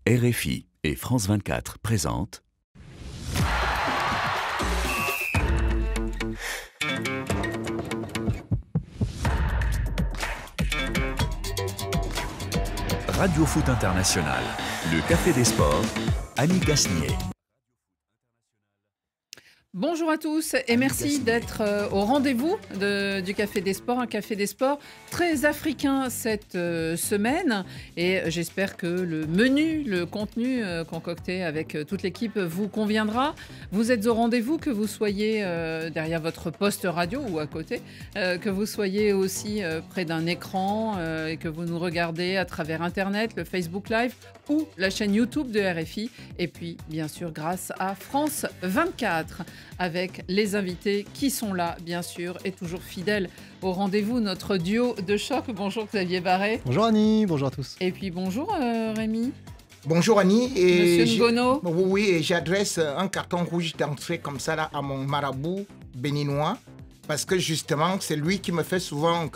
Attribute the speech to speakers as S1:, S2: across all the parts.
S1: RFI et France 24 présentent Radio Foot International, le Café des Sports, Annie Gasnier.
S2: Bonjour à tous et merci d'être au rendez-vous du Café des Sports, un Café des Sports très africain cette semaine et j'espère que le menu, le contenu concocté avec toute l'équipe vous conviendra. Vous êtes au rendez-vous, que vous soyez derrière votre poste radio ou à côté, que vous soyez aussi près d'un écran et que vous nous regardez à travers Internet, le Facebook Live ou la chaîne YouTube de RFI et puis bien sûr grâce à France 24. Avec les invités qui sont là, bien sûr, et toujours fidèles au rendez-vous, notre duo de choc. Bonjour Xavier Barret.
S3: Bonjour Annie, bonjour à tous.
S2: Et puis bonjour Rémi.
S4: Bonjour Annie. Et
S2: Monsieur Ngono.
S4: Oui, et j'adresse un carton rouge d'entrée comme ça là, à mon marabout béninois. Parce que justement, c'est lui qui me fait souvent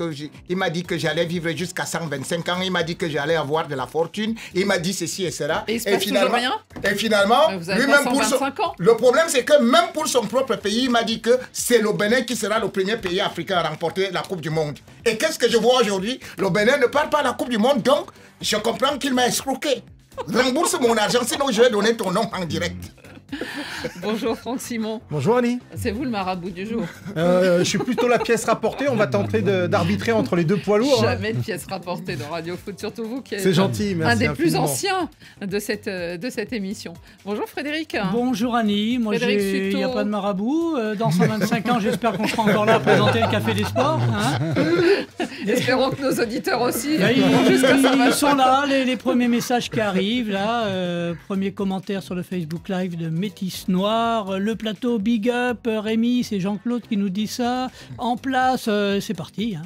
S4: il m'a dit que j'allais vivre jusqu'à 125 ans. Il m'a dit que j'allais avoir de la fortune. Il m'a dit ceci et cela.
S2: Et il se passe toujours rien.
S4: Et finalement,
S2: lui-même pour ans.
S4: Le problème, c'est que même pour son propre pays, il m'a dit que c'est le Bénin qui sera le premier pays africain à remporter la Coupe du Monde. Et qu'est-ce que je vois aujourd'hui? Le Bénin ne part pas à la Coupe du Monde, donc je comprends qu'il m'a escroqué. Rembourse mon argent, sinon je vais donner ton nom en direct.
S2: Bonjour Franck Simon.
S3: Bonjour Annie.
S2: C'est vous le marabout du jour.
S3: Je suis plutôt la pièce rapportée. On va tenter d'arbitrer entre les deux poids lourds.
S2: Jamais de pièce rapportée dans Radio Foot, surtout vous qui êtes
S3: c'est gentil, merci
S2: un des plus
S3: infiniment.
S2: anciens de cette émission. Bonjour Frédéric.
S5: Bonjour Annie, moi il n'y a pas de marabout. Dans 125 ans, j'espère qu'on sera encore là à présenter le Café des Sports.
S2: Espérons que nos auditeurs aussi.
S5: Ils sont là, les premiers messages qui arrivent. Là, premier commentaire sur le Facebook Live de Métis Noir. Le plateau Big Up, Rémi, c'est Jean-Claude qui nous dit ça. En place, c'est parti.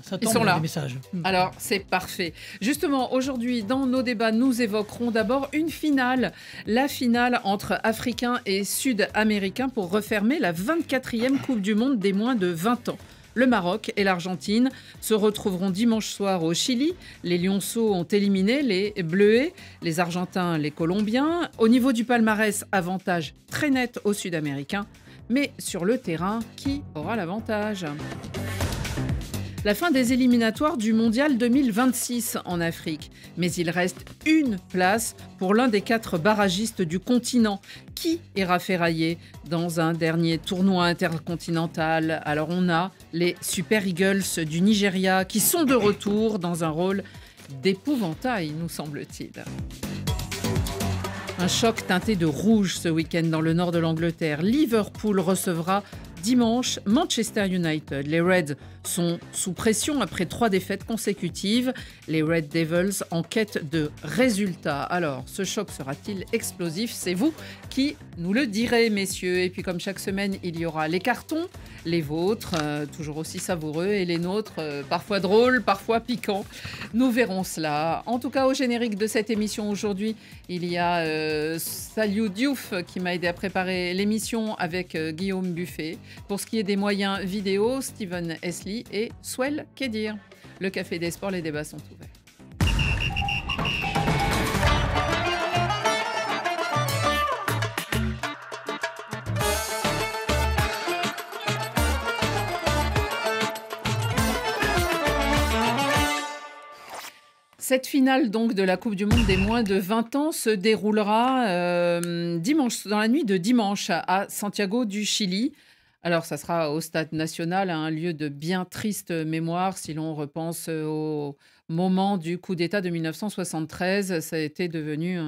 S5: Ça tombe.
S2: Ils sont là.
S5: Les messages.
S2: Alors, c'est parfait. Justement, aujourd'hui, dans nos débats, nous évoquerons d'abord une finale. La finale entre Africains et Sud-Américains pour refermer la 24e Coupe du Monde des moins de 20 ans. Le Maroc et l'Argentine se retrouveront dimanche soir au Chili. Les Lionceaux ont éliminé les Bleuets, les Argentins, les Colombiens. Au niveau du palmarès, avantage très net aux Sud-Américains. Mais sur le terrain, qui aura l'avantage ? La fin des éliminatoires du Mondial 2026 en Afrique. Mais il reste une place pour l'un des 4 barragistes du continent. Qui ira ferrailler dans un dernier tournoi intercontinental? Alors on a les Super Eagles du Nigeria qui sont de retour dans un rôle d'épouvantail, nous semble-t-il. Un choc teinté de rouge ce week-end dans le nord de l'Angleterre. Liverpool recevra dimanche Manchester United. Les Reds sont sous pression après 3 défaites consécutives. Les Red Devils en quête de résultats. Alors, ce choc sera-t-il explosif? C'est vous qui nous le direz, messieurs. Et puis, comme chaque semaine, il y aura les cartons, les vôtres, toujours aussi savoureux, et les nôtres, parfois drôles, parfois piquants. Nous verrons cela. En tout cas, au générique de cette émission aujourd'hui, il y a Saliou Diouf qui m'a aidé à préparer l'émission avec Guillaume Buffet. Pour ce qui est des moyens vidéo, Steven Esli et Swell Kedir. Le Café des Sports, les débats sont ouverts. Cette finale donc de la Coupe du Monde des moins de 20 ans se déroulera dimanche, dans la nuit de dimanche à Santiago du Chili. Alors, ça sera au Stade National, un lieu de bien triste mémoire si l'on repense au moment du coup d'État de 1973. Ça a été devenu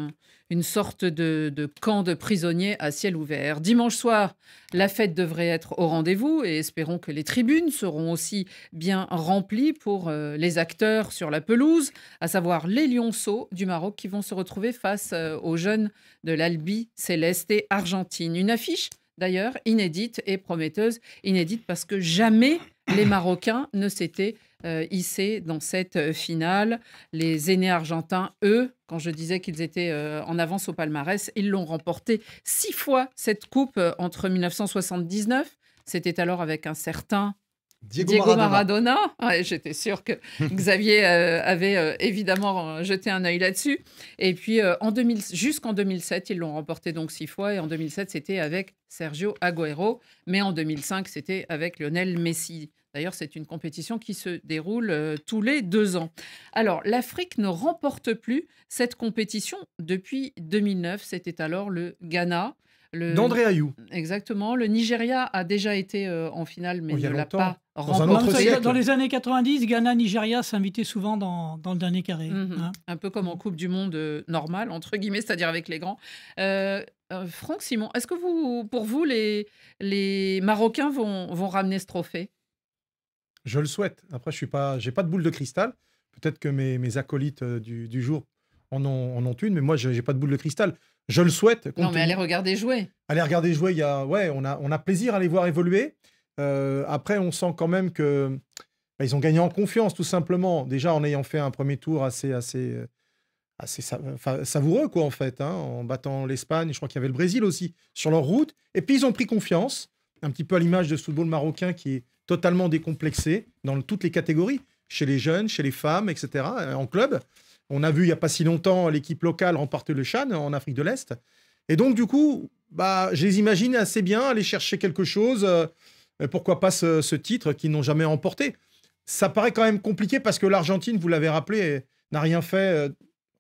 S2: une sorte de camp de prisonniers à ciel ouvert. Dimanche soir, la fête devrait être au rendez-vous et espérons que les tribunes seront aussi bien remplies pour les acteurs sur la pelouse, à savoir les Lionceaux du Maroc qui vont se retrouver face aux jeunes de l'Albi Céleste et Argentine. Une affiche d'ailleurs inédite et prometteuse. Inédite parce que jamais les Marocains ne s'étaient hissés dans cette finale. Les aînés argentins, eux, quand je disais qu'ils étaient en avance au palmarès, ils l'ont remporté 6 fois cette coupe entre 1979. C'était alors avec un certain Diego Maradona. Ouais, j'étais sûre que Xavier avait évidemment jeté un œil là-dessus. Et puis, jusqu'en 2007, ils l'ont remporté donc 6 fois. Et en 2007, c'était avec Sergio Agüero. Mais en 2005, c'était avec Lionel Messi. D'ailleurs, c'est une compétition qui se déroule tous les 2 ans. Alors, l'Afrique ne remporte plus cette compétition depuis 2009. C'était alors le Ghana.
S3: D'André Ayou.
S2: Exactement. Le Nigeria a déjà été en finale, mais
S3: Il y a
S2: ne l'a
S3: longtemps.
S2: pas
S3: Dans un
S2: remporté.
S3: autre siècle.
S5: Dans les années 90, Ghana-Nigeria s'invitait souvent dans le dernier carré. Hein.
S2: Un peu comme en Coupe du Monde normale, entre guillemets, c'est-à-dire avec les grands. Franck Simon, est-ce que pour vous, les Marocains vont ramener ce trophée?
S3: Je le souhaite. Après, j'ai pas de boule de cristal. Peut-être que mes acolytes du jour en ont une, mais moi, j'ai pas de boule de cristal. Je le souhaite.
S2: Non, mais allez regarder jouer.
S3: Allez regarder jouer, on a plaisir à les voir évoluer. Après, on sent quand même que ils ont gagné en confiance, tout simplement. Déjà, en ayant fait un premier tour assez savoureux, quoi, en fait, hein, en battant l'Espagne. Je crois qu'il y avait le Brésil aussi sur leur route. Et puis, ils ont pris confiance, un petit peu à l'image de ce football marocain qui est totalement décomplexé dans toutes les catégories, chez les jeunes, chez les femmes, etc., en club. On a vu il n'y a pas si longtemps l'équipe locale remporter le CHAN en Afrique de l'Est. Et donc, du coup, je les imagine assez bien aller chercher quelque chose. Pourquoi pas ce titre qu'ils n'ont jamais remporté. Ça paraît quand même compliqué parce que l'Argentine, vous l'avez rappelé, n'a rien fait,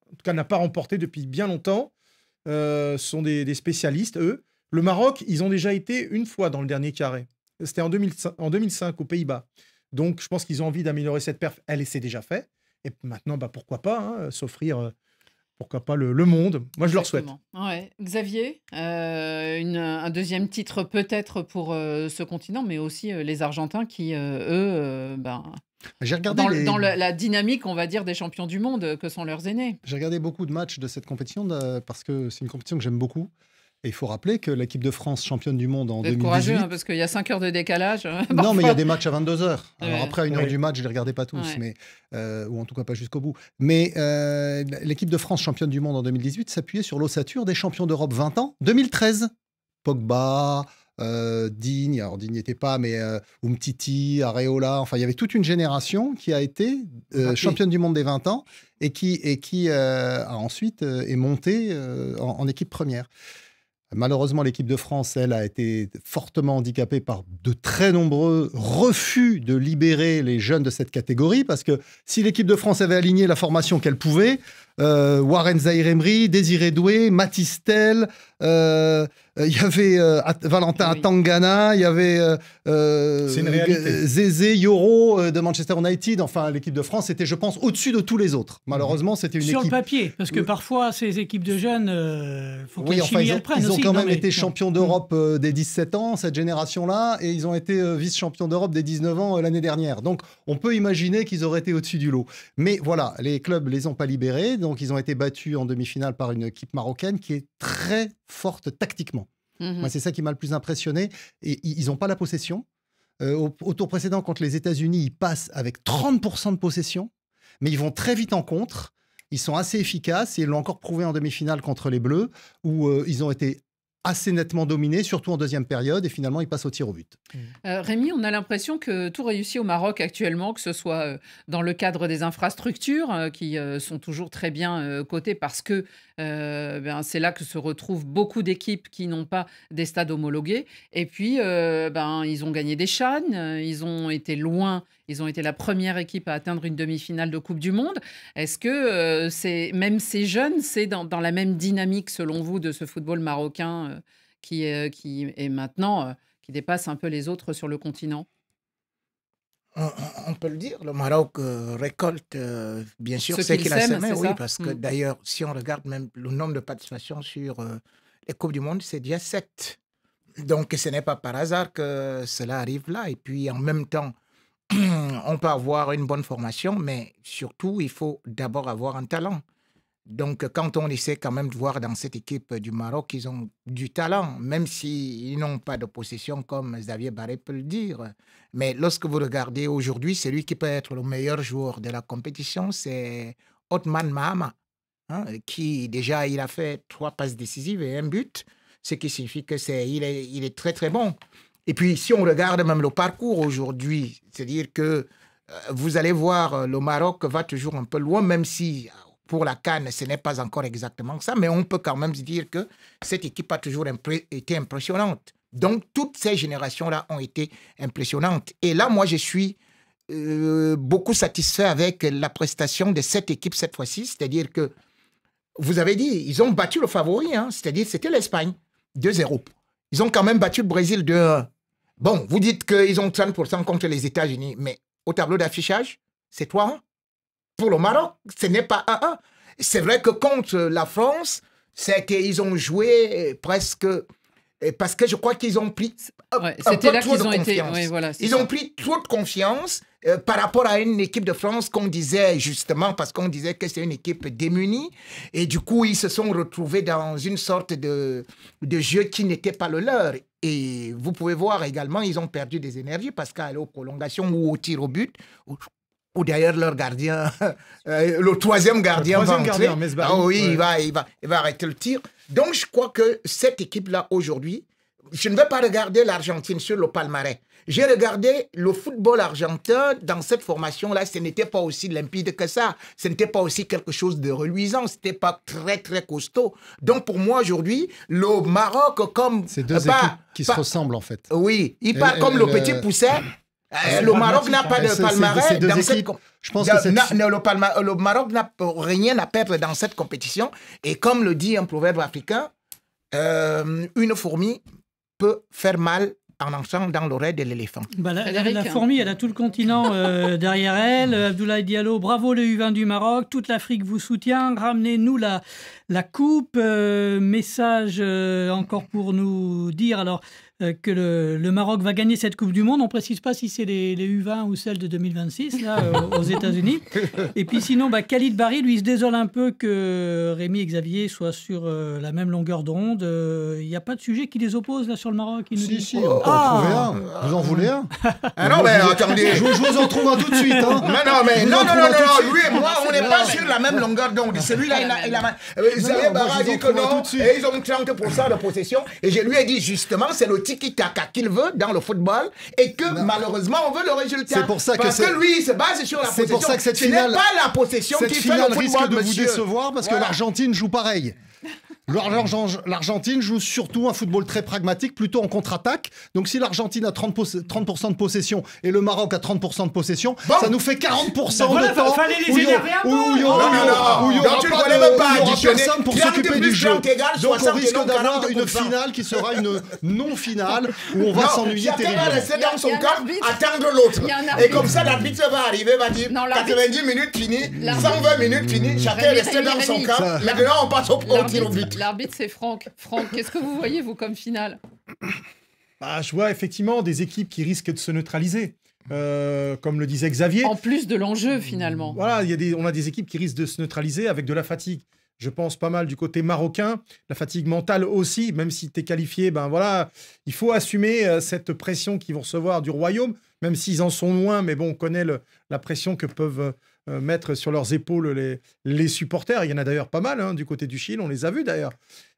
S3: en tout cas n'a pas remporté depuis bien longtemps. Ce sont des spécialistes, eux. Le Maroc, ils ont déjà été une fois dans le dernier carré. C'était en 2005 aux Pays-Bas. Donc, je pense qu'ils ont envie d'améliorer cette perf. Elle, c'est déjà fait. Et maintenant, pourquoi pas s'offrir, pourquoi pas le monde. Moi, je leur souhaite.
S2: Ouais. Xavier, un deuxième titre peut-être pour ce continent, mais aussi les Argentins qui, eux,
S6: j'ai regardé
S2: dans la dynamique, on va dire, des champions du monde que sont leurs aînés.
S6: J'ai regardé beaucoup de matchs de cette compétition parce que c'est une compétition que j'aime beaucoup. Et il faut rappeler que l'équipe de France championne du monde en 2018...
S2: Vous êtes courageux, hein, parce qu'il y a 5 heures de décalage.
S6: Non, mais il y a des matchs à 22h. Alors
S2: Ouais.
S6: après, à 1h du match, je ne les regardais pas tous, ou en tout cas pas jusqu'au bout. Mais l'équipe de France championne du monde en 2018 s'appuyait sur l'ossature des champions d'Europe 20 ans, 2013. Pogba, Digne, alors Digne n'y était pas, mais Umtiti, Areola, enfin il y avait toute une génération qui a été championne du monde des 20 ans et qui a ensuite est montée en équipe première. Malheureusement, l'équipe de France, elle, a été fortement handicapée par de très nombreux refus de libérer les jeunes de cette catégorie, parce que si l'équipe de France avait aligné la formation qu'elle pouvait, Warren Zaïre-Emery, Désiré Doué, Mathys Tel, il y avait Valentin Atangana, il y avait Zézé, Yoro de Manchester United. Enfin, l'équipe de France était, je pense, au-dessus de tous les autres. Malheureusement, c'était une équipe...
S5: Sur le papier, parce que parfois, ces équipes de jeunes, faut que
S6: ils ont quand même été champions d'Europe des 17 ans, cette génération-là, et ils ont été vice-champions d'Europe des 19 ans l'année dernière. Donc, on peut imaginer qu'ils auraient été au-dessus du lot. Mais voilà, les clubs les ont pas libérés, donc ils ont été battus en demi-finale par une équipe marocaine qui est très forte tactiquement. Moi, c'est ça qui m'a le plus impressionné. Et ils n'ont pas la possession. Au tour précédent, contre les États-Unis, ils passent avec 30% de possession, mais ils vont très vite en contre. Ils sont assez efficaces et ils l'ont encore prouvé en demi-finale contre les Bleus, où ils ont été assez nettement dominés, surtout en deuxième période, et finalement, ils passent au tir au but.
S2: Rémi, on a l'impression que tout réussit au Maroc actuellement, que ce soit dans le cadre des infrastructures qui sont toujours très bien cotées parce que c'est là que se retrouvent beaucoup d'équipes qui n'ont pas des stades homologués. Et puis, ils ont gagné des CHAN, ils ont été loin, ils ont été la première équipe à atteindre une demi-finale de Coupe du Monde. Est-ce que même ces jeunes, c'est dans la même dynamique, selon vous, de ce football marocain qui est maintenant... qui dépasse un peu les autres sur le continent?
S4: On peut le dire, le Maroc récolte bien sûr
S2: Ce
S4: ce
S2: qu'il
S4: qu'il a
S2: sème,
S4: semé,
S2: c'est
S4: oui,
S2: ça
S4: parce que d'ailleurs, si on regarde même le nombre de participations sur les Coupes du Monde, c'est déjà 7. Donc, ce n'est pas par hasard que cela arrive là. Et puis, en même temps, on peut avoir une bonne formation, mais surtout, il faut d'abord avoir un talent. Donc, quand on essaie quand même de voir dans cette équipe du Maroc, ils ont du talent, même s'ils n'ont pas de possession, comme Xavier Barré peut le dire. Mais lorsque vous regardez aujourd'hui, celui qui peut être le meilleur joueur de la compétition, c'est Othman Mahama, qui déjà, il a fait 3 passes décisives et 1 but, ce qui signifie qu'il est très, très bon. Et puis, si on regarde même le parcours aujourd'hui, c'est-à-dire que vous allez voir, le Maroc va toujours un peu loin, même si pour la CAN, ce n'est pas encore exactement ça, mais on peut quand même se dire que cette équipe a toujours été impressionnante. Donc, toutes ces générations-là ont été impressionnantes. Et là, moi, je suis beaucoup satisfait avec la prestation de cette équipe cette fois-ci, c'est-à-dire que, vous avez dit, ils ont battu le favori, hein, c'est-à-dire c'était l'Espagne, 2-0. Ils ont quand même battu le Brésil 2-1. Bon, vous dites qu'ils ont 30% contre les États-Unis, mais au tableau d'affichage, c'est 3-1. Pour le Maroc, ce n'est pas 1-1. C'est vrai que contre la France, c'est qu'ils ont joué presque... Parce que je crois qu'ils ont pris un peu trop de confiance. Ils ont pris trop de confiance par rapport à une équipe de France qu'on disait justement, parce qu'on disait que c'est une équipe démunie. Et du coup, ils se sont retrouvés dans une sorte de jeu qui n'était pas le leur. Et vous pouvez voir également, ils ont perdu des énergies parce qu'à aux prolongations ou au tir au but, ou d'ailleurs leur gardien, le troisième gardien va entrer. Ah oui, ouais. il va arrêter le tir. Donc, je crois que cette équipe-là, aujourd'hui, je ne vais pas regarder l'Argentine sur le palmarès. J'ai regardé le football argentin dans cette formation-là. Ce n'était pas aussi limpide que ça. Ce n'était pas aussi quelque chose de reluisant. Ce n'était pas très, très costaud. Donc, pour moi, aujourd'hui, le Maroc, comme...
S6: C'est deux équipes qui se ressemblent, en fait.
S4: Oui, il part comme le petit pousset. Le Maroc n'a pas de palmarès dans cette compétition. Je pense que le Maroc n'a rien à perdre dans cette compétition. Et comme le dit un proverbe africain, une fourmi peut faire mal en entrant dans l'oreille de l'éléphant.
S5: Bah, la fourmi, elle a tout le continent derrière elle. Abdoulaye Diallo, bravo le U20 du Maroc. Toute l'Afrique vous soutient. Ramenez-nous la coupe. Message encore pour nous dire alors que le Maroc va gagner cette Coupe du Monde. On ne précise pas si c'est les U20 ou celles de 2026 là, aux États-Unis. Et puis sinon, Khalid Barry, lui, se désole un peu que Rémi et Xavier soient sur la même longueur d'onde. Il n'y a pas de sujet qui les oppose là sur le Maroc.
S6: Si, on peut en trouver un. Vous en voulez un?
S4: Ah non, mais attendez.
S6: Je vous en trouve un tout de suite. Hein.
S4: Non, lui et moi, on n'est pas sur la même longueur d'onde. Celui-là, il a... Xavier Barra dit que non, et ils ont 30% de possession. Et je lui ai dit, justement, c'est le tiki-taka qu'il veut dans le football et que malheureusement on veut le résultat.
S6: C'est pour ça
S4: parce que lui il se base sur la possession.
S6: C'est pour ça que cette finale,
S4: ce n'est pas la possession qui fait le football,
S6: risque de
S4: monsieur.
S6: vous décevoir parce que l'Argentine joue pareil. L'Argentine joue surtout un football très pragmatique, plutôt en contre-attaque. Donc si l'Argentine a 30% de possession et le Maroc a 30% de possession, ça nous fait 40% de temps.
S5: Fallait les énerver un peu.
S6: Où il y aura personne pour s'occuper du jeu. Donc on risque d'avoir une finale qui sera une non-finale où on va s'ennuyer terriblement.
S4: Chacun va rester dans son camp, attendre l'autre. Et comme ça, l'arbitre va arriver, va dire 90 minutes finies, 120 minutes finies, chacun est resté dans son camp. Maintenant, on passe au tir au but.
S2: L'arbitre, c'est Franck. Franck, qu'est-ce que vous voyez, vous, comme finale?
S3: Je vois effectivement des équipes qui risquent de se neutraliser. Comme le disait Xavier.
S2: En plus de l'enjeu, finalement.
S3: Voilà, on a des équipes qui risquent de se neutraliser avec de la fatigue. Je pense pas mal du côté marocain, la fatigue mentale aussi, même si tu es qualifié, il faut assumer cette pression qu'ils vont recevoir du Royaume, même s'ils en sont loin, mais bon, on connaît la pression que peuvent mettre sur leurs épaules les supporters. Il y en a d'ailleurs pas mal du côté du Chili, on les a vus d'ailleurs.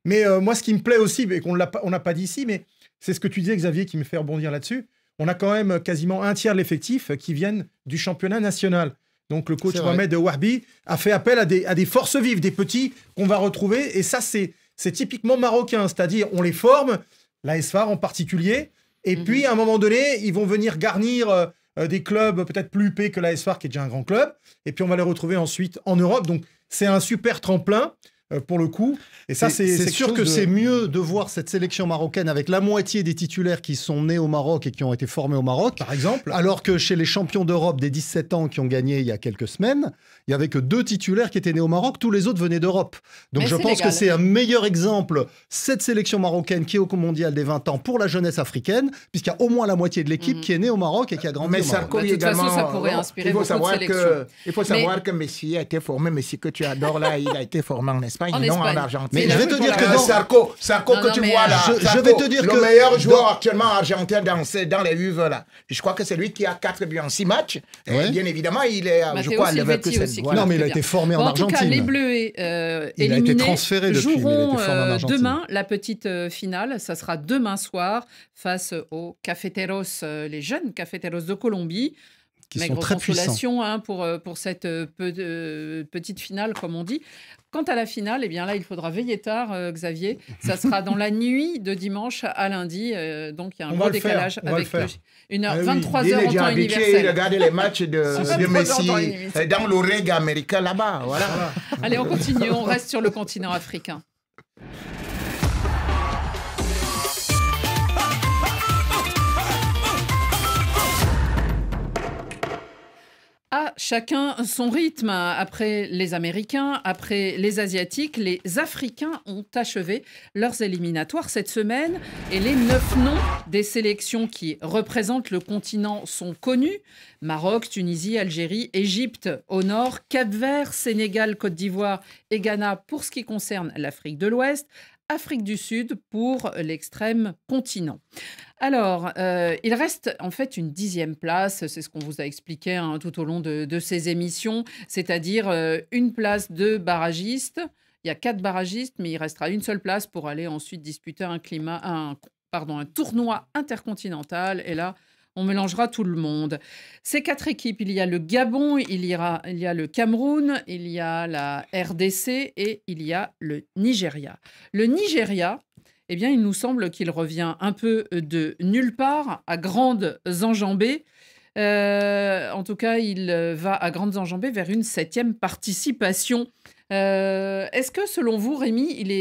S3: Mais moi, ce qui me plaît aussi, et qu'on n'a pas dit ici, mais c'est ce que tu disais, Xavier, qui me fait rebondir là-dessus, on a quand même quasiment un tiers de l'effectif qui viennent du championnat national. Donc le coach Mohamed Wahbi a fait appel à des forces vives, des petits qu'on va retrouver. Et ça, c'est typiquement marocain, c'est-à-dire on les forme, l'AS FAR en particulier, et puis à un moment donné, ils vont venir garnir des clubs peut-être plus huppés que l'AS FAR, qui est déjà un grand club, et puis on va les retrouver ensuite en Europe. Donc c'est un super tremplin pour le coup. Et ça, c'est
S6: sûr que c'est mieux de voir cette sélection marocaine avec la moitié des titulaires qui sont nés au Maroc et qui ont été formés au Maroc.
S3: Par exemple.
S6: Alors que chez les champions d'Europe des 17 ans qui ont gagné il y a quelques semaines, il n'y avait que 2 titulaires qui étaient nés au Maroc. Tous les autres venaient d'Europe. Donc je pense que c'est un meilleur exemple, cette sélection marocaine qui est au mondial des 20 ans pour la jeunesse africaine, puisqu'il y a au moins la moitié de l'équipe qui est née au Maroc et qui a grandi au Maroc.
S2: De toute façon, ça pourrait inspirer beaucoup de sélections.
S4: Il faut savoir que Messi a été formé, Messi que tu adores là, il a été formé en Espagne. Espagne,
S2: En
S4: non
S2: Espagne.
S4: en Argentine.
S6: Mais je vais te dire que
S4: Sarko
S2: Non,
S4: que tu
S2: mais,
S4: vois là,
S6: je
S4: Sarko,
S6: vais te dire
S4: le
S6: que
S4: meilleur joueur actuellement argentin dans les UV là. Je crois que c'est lui qui a 4 buts en 6 matchs.
S6: Ouais.
S4: Et bien évidemment, il est, je
S2: Matteo
S4: crois, à
S2: Silvetti
S4: Leverkusen.
S2: aussi, qui
S4: Voilà.
S6: Non, mais il a
S2: Très
S6: été
S2: bien.
S6: formé
S2: Bon,
S6: en
S2: en tout cas,
S6: Argentine.
S2: les Bleus
S6: Il a été
S2: éliminés
S6: transféré depuis, mais il a
S2: joueront
S6: été formé en Argentine.
S2: demain la petite finale. Ça sera demain soir face aux Cafeteros, les jeunes Cafeteros de Colombie.
S6: Qui
S2: Maigre
S6: sont très puissants.
S2: consolation hein, pour cette petite finale, comme on dit. Quant à la finale, eh bien là, il faudra veiller tard, Xavier. Ça sera dans la nuit de dimanche à lundi. Donc, il y a un
S3: On
S2: gros
S3: va le faire,
S2: décalage
S3: on va
S2: avec
S3: le faire.
S2: 23h
S4: Il est
S2: en
S4: déjà
S2: temps
S4: habitué, il
S2: universel.
S4: regarde les matchs de Messi
S2: temps universel.
S4: dans l'oreille américain là-bas. Voilà.
S2: Allez, on continue. On reste sur le continent africain. À chacun son rythme. Après les Américains, après les Asiatiques, les Africains ont achevé leurs éliminatoires cette semaine et les 9 noms des sélections qui représentent le continent sont connus. Maroc, Tunisie, Algérie, Égypte au nord, Cap-Vert, Sénégal, Côte d'Ivoire et Ghana pour ce qui concerne l'Afrique de l'Ouest, Afrique du Sud pour l'extrême continent. Alors, il reste en fait une 10e place, c'est ce qu'on vous a expliqué hein, tout au long de ces émissions, c'est-à-dire une place de barragiste. Il y a 4 barragistes, mais il restera une seule place pour aller ensuite disputer un tournoi intercontinental. Et là, on mélangera tout le monde. Ces 4 équipes, il y a le Gabon, il y a le Cameroun, il y a la RDC et il y a le Nigeria. Le Nigeria, eh bien, il nous semble qu'il revient un peu de nulle part, à grandes enjambées. En tout cas, il va à grandes enjambées vers une 7e participation. Est-ce que, selon vous, Rémi, il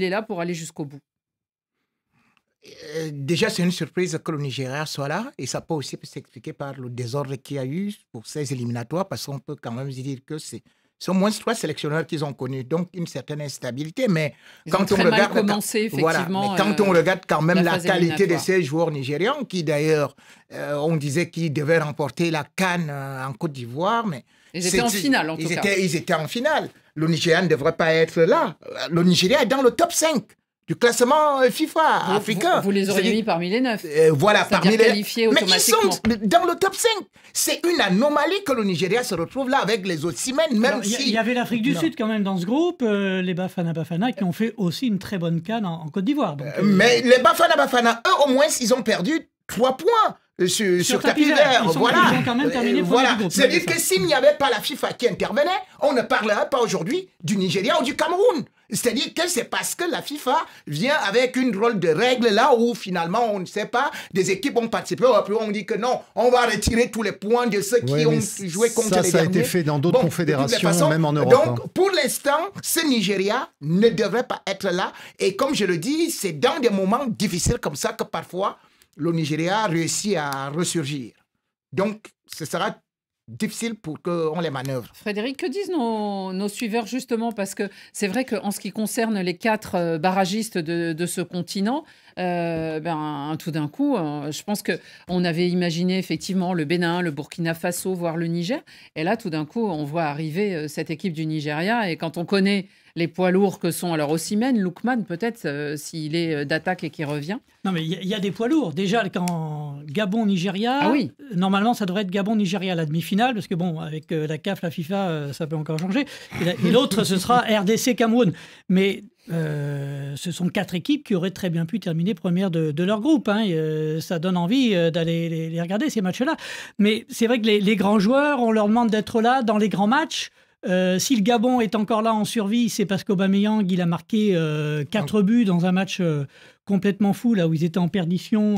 S2: est là pour aller jusqu'au bout ?
S4: Déjà, c'est une surprise que le Nigeria soit là et ça peut aussi s'expliquer par le désordre qu'il y a eu pour ces éliminatoires parce qu'on peut quand même dire que c'est au moins 3 sélectionneurs qu'ils ont connus, donc une certaine instabilité. Mais quand on regarde, quand on regarde quand même la qualité de ces joueurs nigérians, qui d'ailleurs, on disait qu'ils devaient remporter la CAN en Côte d'Ivoire, mais
S2: ils étaient en finale en tout cas.
S4: Ils étaient en finale. Le Nigeria ne devrait pas être là. Le Nigeria est dans le top 5. Du classement FIFA africain.
S2: Vous les auriez mis parmi les 9.
S4: Voilà, parmi les
S2: qualifiés automatiquement.
S4: Mais ils sont dans le top 5. C'est une anomalie que le Nigeria se retrouve là avec les autres semaines, même si...
S5: Il y avait l'Afrique du Sud quand même dans ce groupe, les Bafana qui ont fait aussi une très bonne CAN en Côte d'Ivoire.
S4: Mais les Bafana, eux au moins, ils ont perdu 3 points. Sur tapis vert, voilà.
S5: Ils ont quand même terminé
S4: voilà.
S5: du groupe.
S4: C'est-à-dire que s'il n'y avait pas la FIFA qui intervenait, on ne parlerait pas aujourd'hui du Nigeria ou du Cameroun. C'est-à-dire que c'est parce que la FIFA vient avec une drôle de règle là où finalement on ne sait pas, des équipes ont participé, après on dit que non, on va retirer tous les points de ceux qui ont joué contre les derniers.
S6: Ça a été fait dans d'autres confédérations, même en Europe.
S4: Donc pour l'instant, ce Nigeria ne devrait pas être là. Et comme je le dis, c'est dans des moments difficiles comme ça que parfois le Nigeria réussit à ressurgir. Donc ce sera difficile pour qu'on les manœuvre.
S2: Frédéric, que disent nos suiveurs justement? Parce que c'est vrai qu'en ce qui concerne les 4 barragistes de ce continent, tout d'un coup, je pense qu'on avait imaginé effectivement le Bénin, le Burkina Faso, voire le Niger. Et là, tout d'un coup, on voit arriver cette équipe du Nigeria. Et quand on connaît les poids lourds que sont alors Osimhen, Lookman peut-être, s'il est d'attaque et qu'il revient. Non, mais il
S5: y a des poids lourds. Déjà, quand Gabon-Nigeria, normalement, ça devrait être Gabon-Nigeria, la demi-finale, parce que bon, avec la CAF, la FIFA, ça peut encore changer. Et l'autre, ce sera RDC-Cameroun. Mais ce sont 4 équipes qui auraient très bien pu terminer première de leur groupe. Ça donne envie d'aller les regarder, ces matchs-là. Mais c'est vrai que les grands joueurs, on leur demande d'être là dans les grands matchs. Si le Gabon est encore là en survie, c'est parce qu'Aubameyang il a marqué 4 buts dans un match complètement fou, là où ils étaient en perdition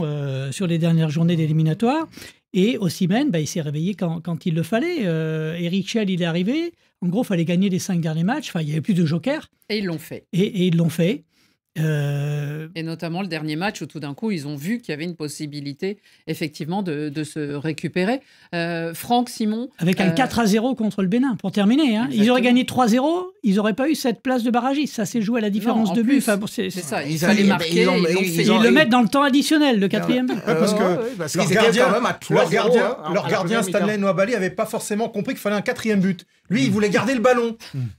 S5: sur les dernières journées d'éliminatoire. Et Osimhen, il s'est réveillé quand il le fallait. Eric Chell, il est arrivé. En gros, il fallait gagner les 5 derniers matchs. Enfin, il n'y avait plus de joker.
S2: Et ils l'ont fait.
S5: Et ils l'ont fait.
S2: Et notamment le dernier match où tout d'un coup, ils ont vu qu'il y avait une possibilité, effectivement, de se récupérer. Franck, Simon.
S5: Avec un 4-0 contre le Bénin, pour terminer. Hein. Ils auraient gagné 3-0, ils n'auraient pas eu cette place de barragiste. Ça s'est joué à la différence de but. Enfin,
S2: c'est ça, il
S4: Ils
S2: fallait
S4: ont-
S2: marquer.
S4: ils
S5: Ils le mettent dans le temps additionnel, le 4e but.
S3: Parce que
S4: parce
S3: leur
S4: qu'ils étaient
S3: gardien,
S4: quand même à 3-0, hein, à
S3: leur
S4: la
S3: gardien
S4: première
S3: Stanley
S4: mi-temps.
S3: Nwabali n'avait pas forcément compris qu'il fallait un 4e but. Lui, il voulait garder le ballon.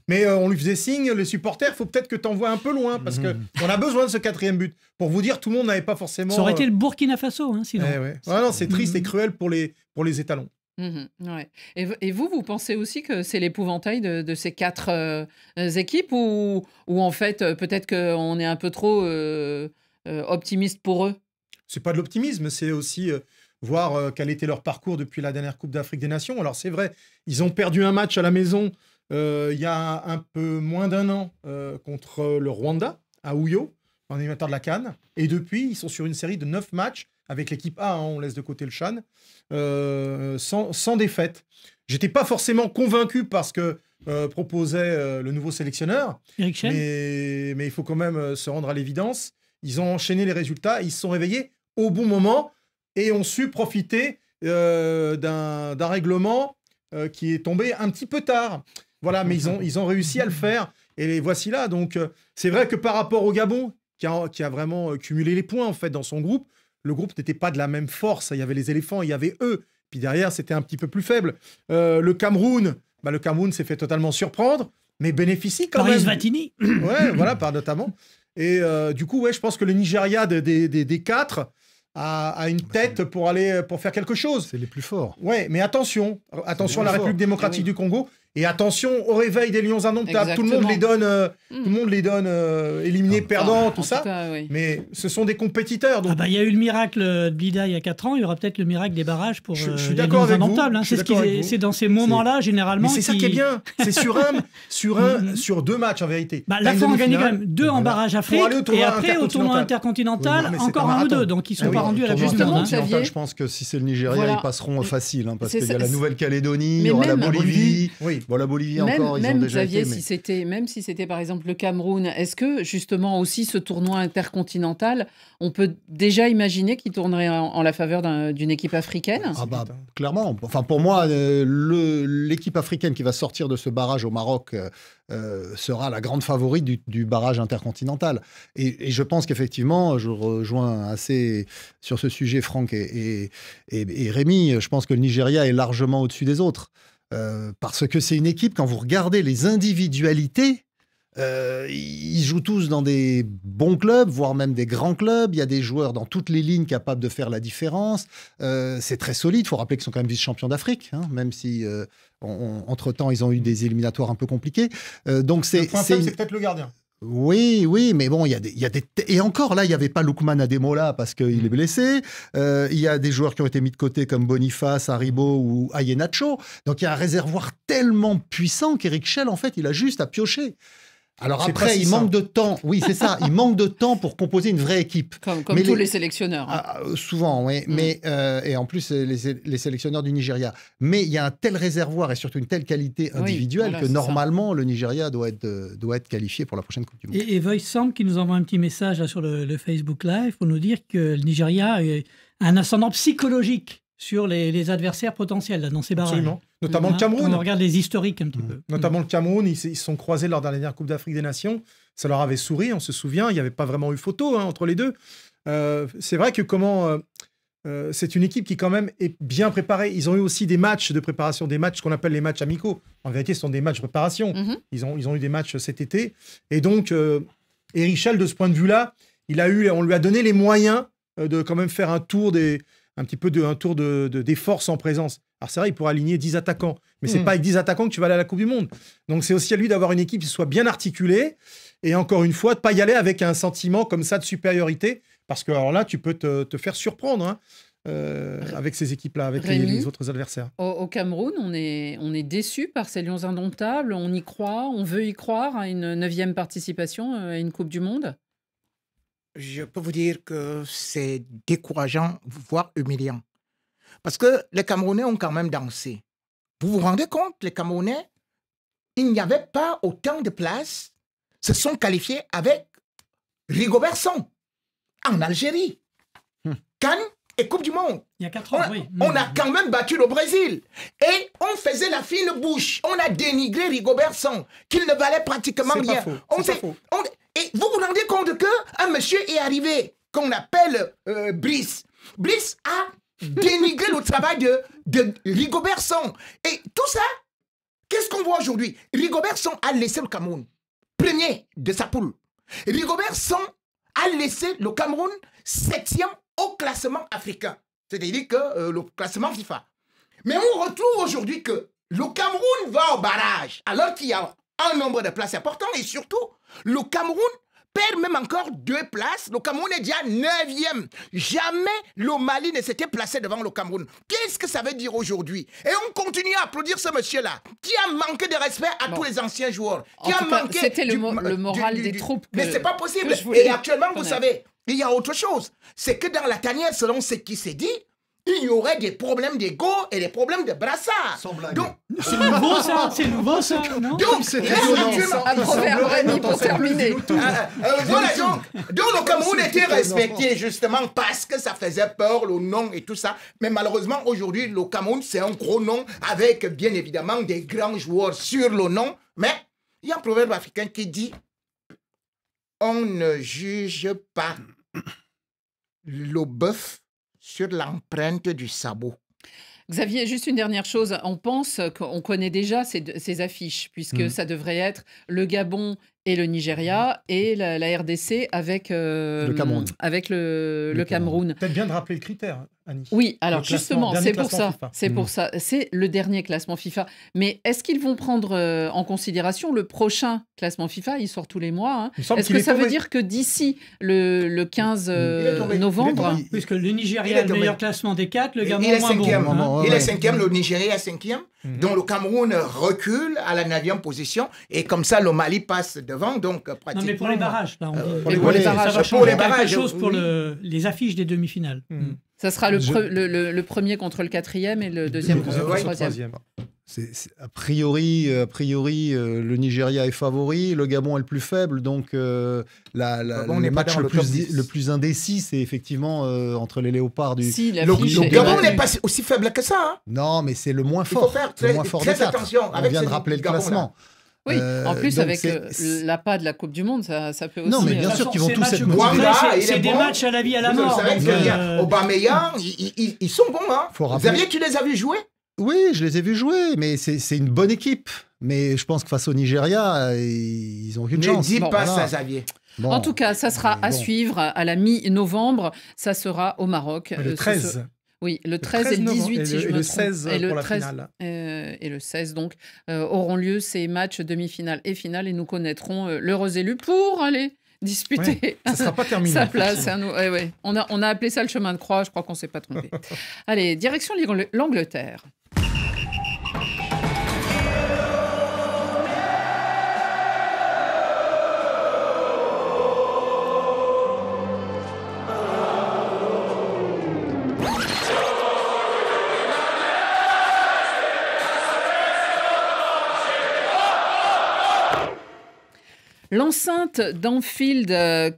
S3: Mais on lui faisait signe, les supporters, il faut peut-être que tu envoies un peu loin parce qu'on a besoin de ce 4e but. Pour vous dire, tout le monde n'avait pas forcément.
S5: Ça aurait été le Burkina Faso, hein, sinon.
S3: Ouais. Non, c'est triste et cruel pour les étalons.
S2: Ouais. Et vous pensez aussi que c'est l'épouvantail de ces 4 équipes ou en fait, peut-être qu'on est un peu trop optimiste pour eux?
S3: C'est pas de l'optimisme, c'est aussi voir quel était leur parcours depuis la dernière Coupe d'Afrique des Nations. Alors c'est vrai, ils ont perdu un match à la maison il y a un peu moins d'un an contre le Rwanda, à Ouyo, en éliminatoire de la CAN. Et depuis, ils sont sur une série de 9 matchs avec l'équipe A, hein, on laisse de côté le CHAN, sans défaite. J'étais pas forcément convaincu par ce que proposait le nouveau sélectionneur,
S5: Eric Chelle.
S3: mais il faut quand même se rendre à l'évidence. Ils ont enchaîné les résultats, ils se sont réveillés au bon moment et ont su profiter d'un règlement qui est tombé un petit peu tard. Voilà, mais ils ont réussi à le faire et les voici là. Donc, c'est vrai que par rapport au Gabon, qui a vraiment cumulé les points en fait dans son groupe, le groupe n'était pas de la même force. Il y avait les éléphants, il y avait eux. Puis derrière, c'était un petit peu plus faible. Le Cameroun s'est fait totalement surprendre, mais bénéficie quand
S5: Paris
S3: même.
S5: Svatini.
S3: Ouais, voilà, notamment. Et du coup, ouais, je pense que le Nigeria des 4 a une tête pour faire quelque chose.
S6: C'est les plus forts.
S3: Ouais, mais attention à la
S6: plus
S3: République
S6: fort.
S3: démocratique du Congo et attention au réveil des Lions indomptables. Tout le monde les donne éliminés, perdants, tout
S2: En
S3: ça.
S2: tout cas, oui.
S3: Mais ce sont des compétiteurs. Donc
S5: Il y a eu le miracle de Blida il y a 4 ans, il y aura peut-être le miracle des barrages pour
S3: Je suis
S5: les
S3: d'accord
S5: Lions
S3: avec vous,
S5: indomptables. Hein.
S3: je suis
S5: C'est
S3: d'accord avec vous.
S5: c'est dans ces moments-là, généralement.
S3: mais c'est ça qui est bien. C'est sur 2 matchs en vérité.
S5: Là,
S3: T'as
S5: il
S3: une
S5: faut en gagner quand
S3: demi-finale.
S5: même 2 en
S3: Voilà.
S5: barrage Afrique
S3: Pour aller au
S5: et
S3: tournoi
S5: après au tournoi
S3: intercontinental.
S5: intercontinental,
S3: Oui, mais c'est
S5: encore
S3: un
S5: un ou
S3: marathon.
S5: deux. Donc ils ne sont
S3: Ah oui,
S5: pas rendus à la
S6: Tournoi
S5: Coupe du Monde. hein.
S2: Xavier.
S6: intercontinental, je pense que si c'est le Nigeria,
S2: Voilà.
S6: ils passeront facile, hein, parce
S2: C'est
S6: qu'il y a
S2: ça,
S6: la
S2: c'est-
S6: Nouvelle-Calédonie, il
S2: Mais
S6: y aura la
S2: même-
S6: Bolivie.
S3: Oui.
S6: Bon, la Bolivie encore, ils ont
S2: Même
S6: déjà
S2: Xavier,
S6: été.
S2: même si c'était par exemple le Cameroun, est-ce que justement aussi ce tournoi intercontinental, on peut déjà imaginer qu'il tournerait en la faveur d'une équipe africaine?
S6: Ah bah, clairement. Enfin, pour moi, l'équipe africaine qui va sortir de ce barrage au Maroc sera la grande favorite du barrage intercontinental. Et je pense qu'effectivement, je rejoins assez sur ce sujet Franck et Rémi, je pense que le Nigeria est largement au-dessus des autres. Parce que c'est une équipe, quand vous regardez les individualités, ils jouent tous dans des bons clubs, voire même des grands clubs. Il y a des joueurs dans toutes les lignes capables de faire la différence. C'est très solide. Il faut rappeler qu'ils sont quand même vice-champions d'Afrique, hein, même si entre-temps, ils ont eu des éliminatoires un peu compliqués. Donc
S3: Le point faible, c'est peut-être le gardien.
S6: Oui, mais bon, il y a des... Et encore, là, il n'y avait pas Lookman Ademola parce qu'il est blessé. Il y a des joueurs qui ont été mis de côté comme Boniface, Haribo ou Ayenacho. Donc, il y a un réservoir tellement puissant qu'Eric Chelle, en fait, il a juste à piocher. Alors
S3: C'est pas
S6: après,
S3: si
S6: il manque
S3: simple.
S6: de temps. Oui, c'est ça. Il manque de temps pour composer une vraie équipe.
S2: Comme
S6: Mais
S2: tous
S6: les-
S2: les sélectionneurs. hein.
S6: Souvent, oui. Mais, et en plus, les sélectionneurs du Nigeria. Mais il y a un tel réservoir et surtout une telle qualité
S2: Oui,
S6: individuelle
S2: voilà,
S6: que
S2: c'est ça.
S6: normalement, le Nigeria doit être qualifié pour la prochaine Coupe du Monde.
S5: Et Voice Sam qui nous envoie un petit message là, sur le Facebook Live pour nous dire que le Nigeria a un ascendant psychologique sur les adversaires potentiels là, dans ces barrages.
S3: Absolument. Notamment le
S5: Hein,
S3: Cameroun.
S5: quand on regarde les historiques un petit peu.
S3: Notamment le Cameroun, ils se sont croisés lors de la dernière Coupe d'Afrique des Nations. Ça leur avait souri, on se souvient. Il n'y avait pas vraiment eu photo entre les deux. C'est vrai que c'est une équipe qui quand même est bien préparée. Ils ont eu aussi des matchs de préparation, des matchs qu'on appelle les matchs amicaux. En vérité, ce sont des matchs de préparation.
S2: Mhm.
S3: Ils ont eu des matchs cet été. Et donc, Eric Chelle, de ce point de vue-là, on lui a donné les moyens de quand même faire un tour des forces en présence. Alors c'est vrai, il pourra aligner 10 attaquants, mais c'est pas avec 10 attaquants que tu vas aller à la Coupe du Monde. Donc c'est aussi à lui d'avoir une équipe qui soit bien articulée et encore une fois, de pas y aller avec un sentiment comme ça de supériorité, parce que alors là, tu peux te faire surprendre avec ces équipes-là, avec
S2: Rémi,
S3: les autres adversaires.
S2: Au Cameroun, on est déçu par ces Lions indomptables. On y croit, on veut y croire à une 9e participation à une Coupe du Monde.
S4: Je peux vous dire que c'est décourageant, voire humiliant. Parce que les Camerounais ont quand même dansé. Vous vous rendez compte, les Camerounais, il n'y avait pas autant de places, se sont qualifiés avec Rigobert Song en Algérie. Cannes et Coupe du Monde.
S5: Il y a 4 ans, oui.
S4: On a quand même battu le Brésil. Et on faisait la fine bouche. On a dénigré Rigobert Song, qu'il ne valait pratiquement rien. Et vous vous rendez compte qu'un monsieur est arrivé, qu'on appelle Brice. Brice a dénigré le travail de Rigobert Song. Et tout ça, qu'est-ce qu'on voit aujourd'hui? Rigobert Song a laissé le Cameroun premier de sa poule. Rigobert Song a laissé le Cameroun 7e au classement africain. C'est-à-dire que le classement FIFA. Mais on retrouve aujourd'hui que le Cameroun va au barrage, alors qu'il y a un nombre de places important et surtout, le Cameroun perd même encore 2 places. Le Cameroun est déjà 9e. Jamais le Mali ne s'était placé devant le Cameroun. Qu'est-ce que ça veut dire aujourd'hui? Et on continue à applaudir ce monsieur-là, qui a manqué de respect à tous les anciens joueurs.
S2: C'était le moral des troupes.
S4: Mais c'est pas possible. Et actuellement, vous savez, il y a autre chose. C'est que dans la tanière, selon ce qui s'est dit, il y aurait des problèmes d'ego et des problèmes de brassard. Donc,
S5: c'est nouveau ça, non?
S4: Donc,
S2: un proverbe, Rémi, pour terminer.
S4: Donc, le Cameroun était respecté justement parce que ça faisait peur, le nom et tout ça. Mais malheureusement, aujourd'hui, le Cameroun, c'est un gros nom avec bien évidemment des grands joueurs sur le nom. Mais il y a un proverbe africain qui dit on ne juge pas le bœuf sur l'empreinte du sabot.
S2: Xavier, juste une dernière chose. On pense qu'on connaît déjà ces affiches, puisque ça devrait être le Gabon et le Nigeria et la RDC avec le
S6: Cameroun.
S2: Avec le Cameroun.
S3: Peut-être bien de rappeler le critère, Annie.
S2: Oui, alors justement, c'est pour ça.
S3: FIFA.
S2: C'est pour ça. C'est le dernier classement FIFA. Mais est-ce qu'ils vont prendre en considération le prochain classement FIFA? Il sort tous les mois. Hein. Est-ce que ça veut dire que d'ici le 15 novembre...
S5: Puisque le Nigeria a le meilleur classement des 4, le Gabon
S4: il est
S5: moins bon.
S4: 5e. Il est 5e, le Nigeria est 5e. Donc le Cameroun recule à la 9e position. Et comme ça, le Mali passe devant. Donc pratiquement...
S5: Non, mais pour les barrages, là.
S2: Pour les barrages.
S5: Ça va changer quelque chose pour les affiches des demi-finales.
S2: Ça sera le premier contre le 4e et le deuxième contre le 3e.
S6: A priori, le Nigeria est favori, le Gabon est le plus faible, donc le match le plus indécis, c'est effectivement entre les léopards du...
S2: Si,
S4: le Gabon n'est pas aussi faible que ça. Hein.
S6: Non, mais c'est le moins fort.
S4: Il faut faire très attention.
S6: On vient de rappeler le classement.
S2: Oui, en plus, avec l'appât de la Coupe du Monde, ça peut aussi...
S6: Non, mais bien sûr qu'ils vont tous être
S5: motivés. C'est des matchs à la vie, à la mort.
S4: Vous savez qu'il y a Aubameyang, ils sont bons. Hein. Xavier, tu les as vus jouer?
S6: Oui, je les ai vus jouer, mais c'est une bonne équipe. Mais je pense que face au Nigeria, ils n'ont aucune chance.
S4: Ne dis pas ça, Xavier.
S2: Bon. En tout cas, ça sera à suivre à la mi-novembre. Ça sera au Maroc.
S3: Le 13.
S2: Oui, le 13 et le 18, si je me trompe.
S3: Le 16 pour la finale.
S2: Et le 16, donc, auront lieu ces matchs demi-finale et finale. Et nous connaîtrons l'heureux élu pour aller disputer
S3: ça sera pas terminé,
S2: sa place. On a appelé ça le chemin de croix. Je crois qu'on ne s'est pas trompé. Allez, direction l'Angleterre. L'enceinte d'Anfield,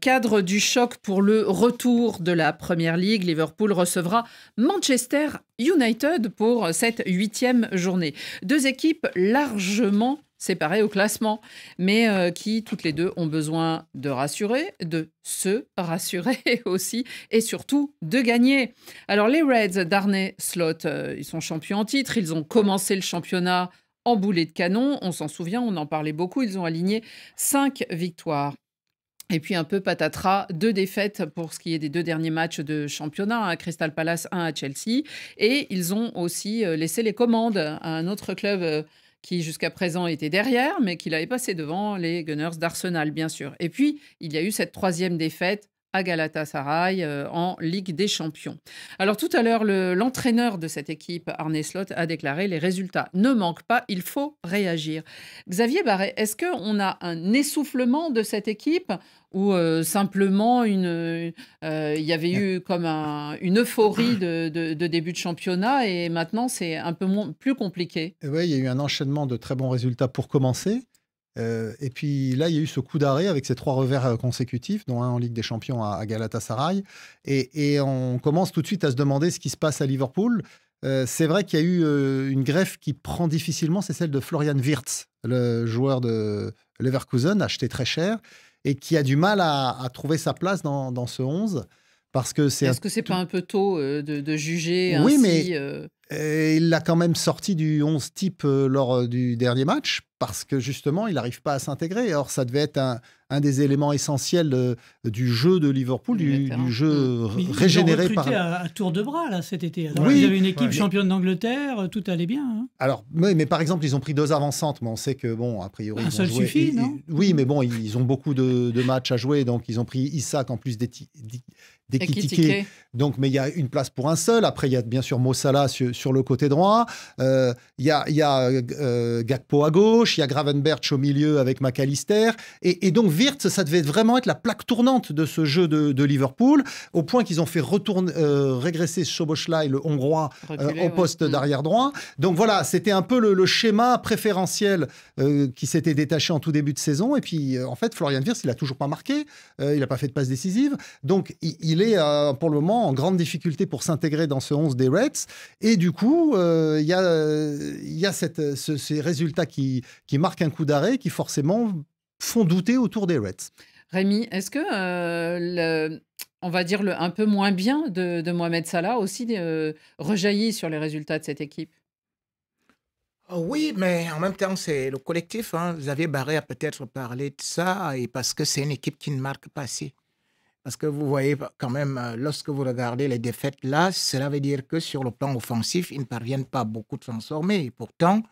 S2: cadre du choc pour le retour de la Premier League. Liverpool recevra Manchester United pour cette 8e journée. 2 équipes largement séparées au classement, mais qui, toutes les deux, ont besoin de se rassurer aussi, et surtout de gagner. Alors, les Reds d'Arne Slot, ils sont champions en titre. Ils ont commencé le championnat en boulet de canon, on s'en souvient, on en parlait beaucoup. Ils ont aligné 5 victoires. Et puis un peu patatras, 2 défaites pour ce qui est des 2 derniers matchs de championnat, à Crystal Palace, 1 à Chelsea. Et ils ont aussi laissé les commandes à un autre club qui jusqu'à présent était derrière, mais qui l'avait passé devant, les Gunners d'Arsenal, bien sûr. Et puis, il y a eu cette 3e défaite à Galatasaray en Ligue des Champions. Alors tout à l'heure, l'entraîneur de cette équipe, Arne Slot, a déclaré « Les résultats ne manquent pas, il faut réagir ». Xavier Barret, est-ce qu'on a un essoufflement de cette équipe ou simplement il y avait eu comme une euphorie de début de championnat et maintenant c'est un peu plus compliqué?
S6: Oui, il y a eu un enchaînement de très bons résultats pour commencer. Et puis là, il y a eu ce coup d'arrêt avec ces 3 revers consécutifs, dont un en Ligue des Champions à Galatasaray. Et on commence tout de suite à se demander ce qui se passe à Liverpool. C'est vrai qu'il y a eu une greffe qui prend difficilement, c'est celle de Florian Wirtz, le joueur de Leverkusen, acheté très cher, et qui a du mal à trouver sa place dans ce 11. Parce que
S2: Est-ce que c'est pas un peu tôt de juger
S6: Oui,
S2: ainsi
S6: mais il l'a quand même sorti du 11 type lors du dernier match, parce que justement, il n'arrive pas à s'intégrer. Or, ça devait être un des éléments essentiels du jeu de Liverpool, du jeu régénéré par...
S5: à tour de bras là, cet été. Alors,
S6: Oui,
S5: ils avaient une équipe championne d'Angleterre, tout allait bien. Hein.
S6: Alors, mais par exemple, ils ont pris 2 avancantes, mais on sait que, bon, a priori...
S5: Un
S6: ils
S5: seul
S6: vont jouer,
S5: suffit, non ?
S6: Oui, mais bon, ils ont beaucoup de matchs à jouer, donc ils ont pris Isaac en plus d'Ekitike. Donc, mais il y a une place pour un seul. Après, il y a bien sûr Mo Salah sur le côté droit. Il y a Gakpo à gauche. Il y a Gravenberch au milieu avec McAllister. Et donc, Wirtz, ça devait vraiment être la plaque tournante de ce jeu de Liverpool, au point qu'ils ont fait régresser Szoboszlai, le Hongrois, au poste d'arrière droit. Donc voilà, c'était un peu le schéma préférentiel qui s'était détaché en tout début de saison. Et puis, en fait, Florian Wirtz, il n'a toujours pas marqué. Il n'a pas fait de passe décisive. Donc, il est pour le moment en grande difficulté pour s'intégrer dans ce 11 des Reds. Et du coup, il y a ces résultats qui marquent un coup d'arrêt, qui forcément font douter autour des Reds.
S2: Rémi, est-ce que on va dire un peu moins bien de Mohamed Salah aussi rejaillit sur les résultats de cette équipe?
S4: Oui, mais en même temps, c'est le collectif. Hein. Xavier Barré a peut-être parlé de ça, et parce que c'est une équipe qui ne marque pas assez. Parce que vous voyez quand même, lorsque vous regardez les défaites là, cela veut dire que sur le plan offensif, ils ne parviennent pas beaucoup transformer. Et pourtant,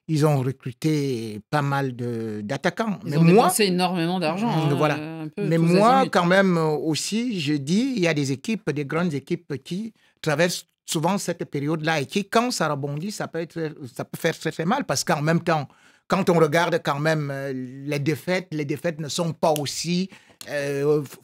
S4: ils ont recruté pas mal d'attaquants.
S2: Ils ont dépensé énormément d'argent.
S4: Voilà. Mais moi, quand même, aussi, je dis, il y a des équipes, des grandes équipes qui traversent souvent cette période-là et qui, quand ça rebondit, ça peut faire très, très mal. Parce qu'en même temps, quand on regarde quand même les défaites ne sont pas aussi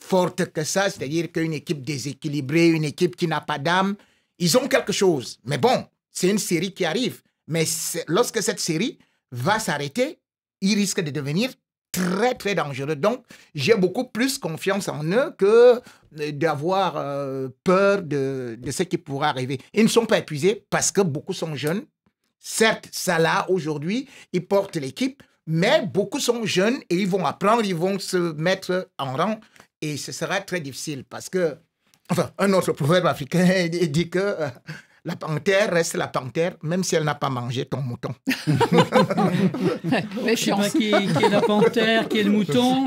S4: fortes que ça. C'est-à-dire qu'une équipe déséquilibrée, une équipe qui n'a pas d'âme, ils ont quelque chose. Mais bon, c'est une série qui arrive. Mais lorsque cette série va s'arrêter, ils risquent de devenir très, très dangereux. Donc, j'ai beaucoup plus confiance en eux que d'avoir peur de ce qui pourra arriver. Ils ne sont pas épuisés parce que beaucoup sont jeunes. Certes, Salah, aujourd'hui, il porte l'équipe, mais beaucoup sont jeunes et ils vont apprendre, ils vont se mettre en rang et ce sera très difficile parce que, enfin, un autre proverbe africain dit que la panthère reste la panthère, même si elle n'a pas mangé ton mouton.
S5: Je ne sais pas qui est la panthère, qui est le mouton.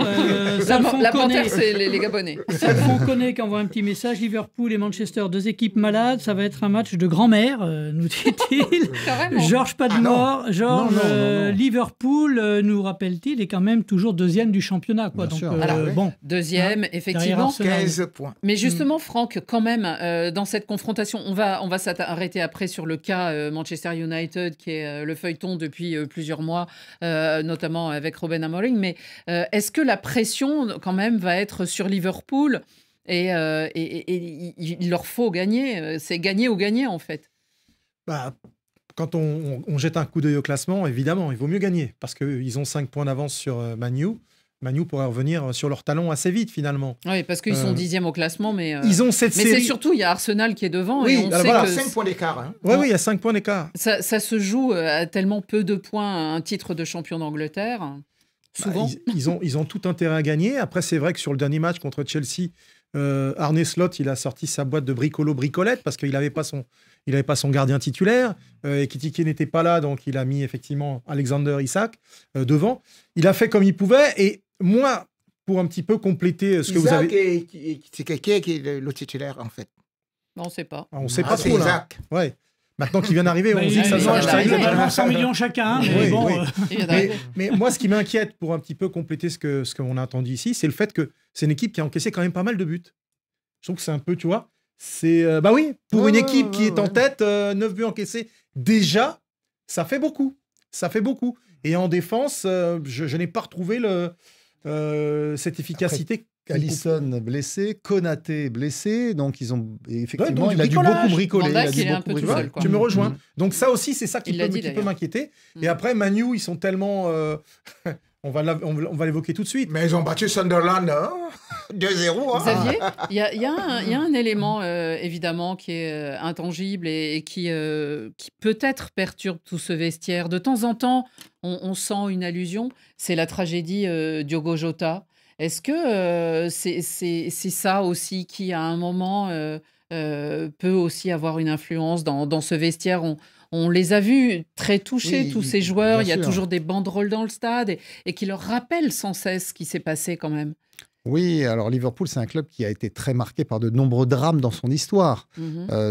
S2: La panthère, c'est les Gabonais.
S5: Salfon connaît qui envoie un petit message. Liverpool et Manchester, 2 équipes malades. Ça va être un match de grand-mère, nous dit-il. Georges Padmore. Non. Liverpool, nous rappelle-t-il, est quand même toujours 2e du championnat. Quoi. Donc, bon,
S2: 2e, effectivement.
S4: 15 points.
S2: Mais justement, Franck, quand même, dans cette confrontation, on va s'arrêter après sur le cas Manchester United, qui est le feuilleton depuis plusieurs mois, notamment avec Ruben Amorim. Mais est-ce que la pression, quand même, va être sur Liverpool et il leur faut gagner? C'est gagner ou gagner, en fait.
S3: Quand on jette un coup d'œil au classement, évidemment, il vaut mieux gagner parce qu'ils ont 5 points d'avance sur Man U. Man U pourrait revenir sur leur talon assez vite, finalement.
S2: Oui, parce qu'ils sont 10e au classement, mais...
S3: Ils ont cette série...
S2: Mais c'est surtout, il y a Arsenal qui est devant.
S3: Oui,
S2: et on sait que
S4: 5 points d'écart. Hein.
S3: Oui, il y a 5 points d'écart.
S2: Ça se joue à tellement peu de points, un titre de champion d'Angleterre, souvent.
S3: Ils ont tout intérêt à gagner. Après, c'est vrai que sur le dernier match contre Chelsea, Arne Slot, il a sorti sa boîte de bricolette parce qu'il n'avait pas son gardien titulaire. Ekitike n'était pas là, donc il a mis effectivement Alexander Isak devant. Il a fait comme il pouvait. Et moi... pour un petit peu compléter ce que vous avez...
S4: C'est qui est le titulaire, en fait?
S2: On ne sait pas.
S3: On ne sait pas trop, là. Ouais. Maintenant qu'il vient d'arriver, on dit que ça
S5: va 100 millions chacun. Mais, bon,
S3: mais moi, ce qui m'inquiète, pour un petit peu compléter ce qu'on a entendu ici, c'est le fait que c'est une équipe qui a encaissé quand même pas mal de buts. Je trouve que c'est un peu, tu vois, c'est... bah oui, pour une équipe qui est en tête, 9 buts encaissés, déjà, ça fait beaucoup. Ça fait beaucoup. Et en défense, je n'ai pas retrouvé cette efficacité.
S6: Alisson blessé, Konaté blessé, donc ils ont effectivement il a dû beaucoup bricoler.
S3: Tu me rejoins. Donc ça aussi, c'est ça qui peut m'inquiéter. Et après, Man U, ils sont tellement On va l'évoquer tout de suite.
S4: Mais ils ont battu Sunderland 2-0. Hein.
S2: Xavier, il y a un élément évidemment qui est intangible et qui peut-être perturbe tout ce vestiaire. De temps en temps, on sent une allusion. C'est la tragédie Diogo Jota. Est-ce que c'est ça aussi qui, à un moment, peut aussi avoir une influence dans ce vestiaire? On les a vus très touchés, tous ces joueurs. Il y a toujours des banderoles dans le stade et qui leur rappellent sans cesse ce qui s'est passé quand même.
S6: Oui, alors Liverpool, c'est un club qui a été très marqué par de nombreux drames dans son histoire.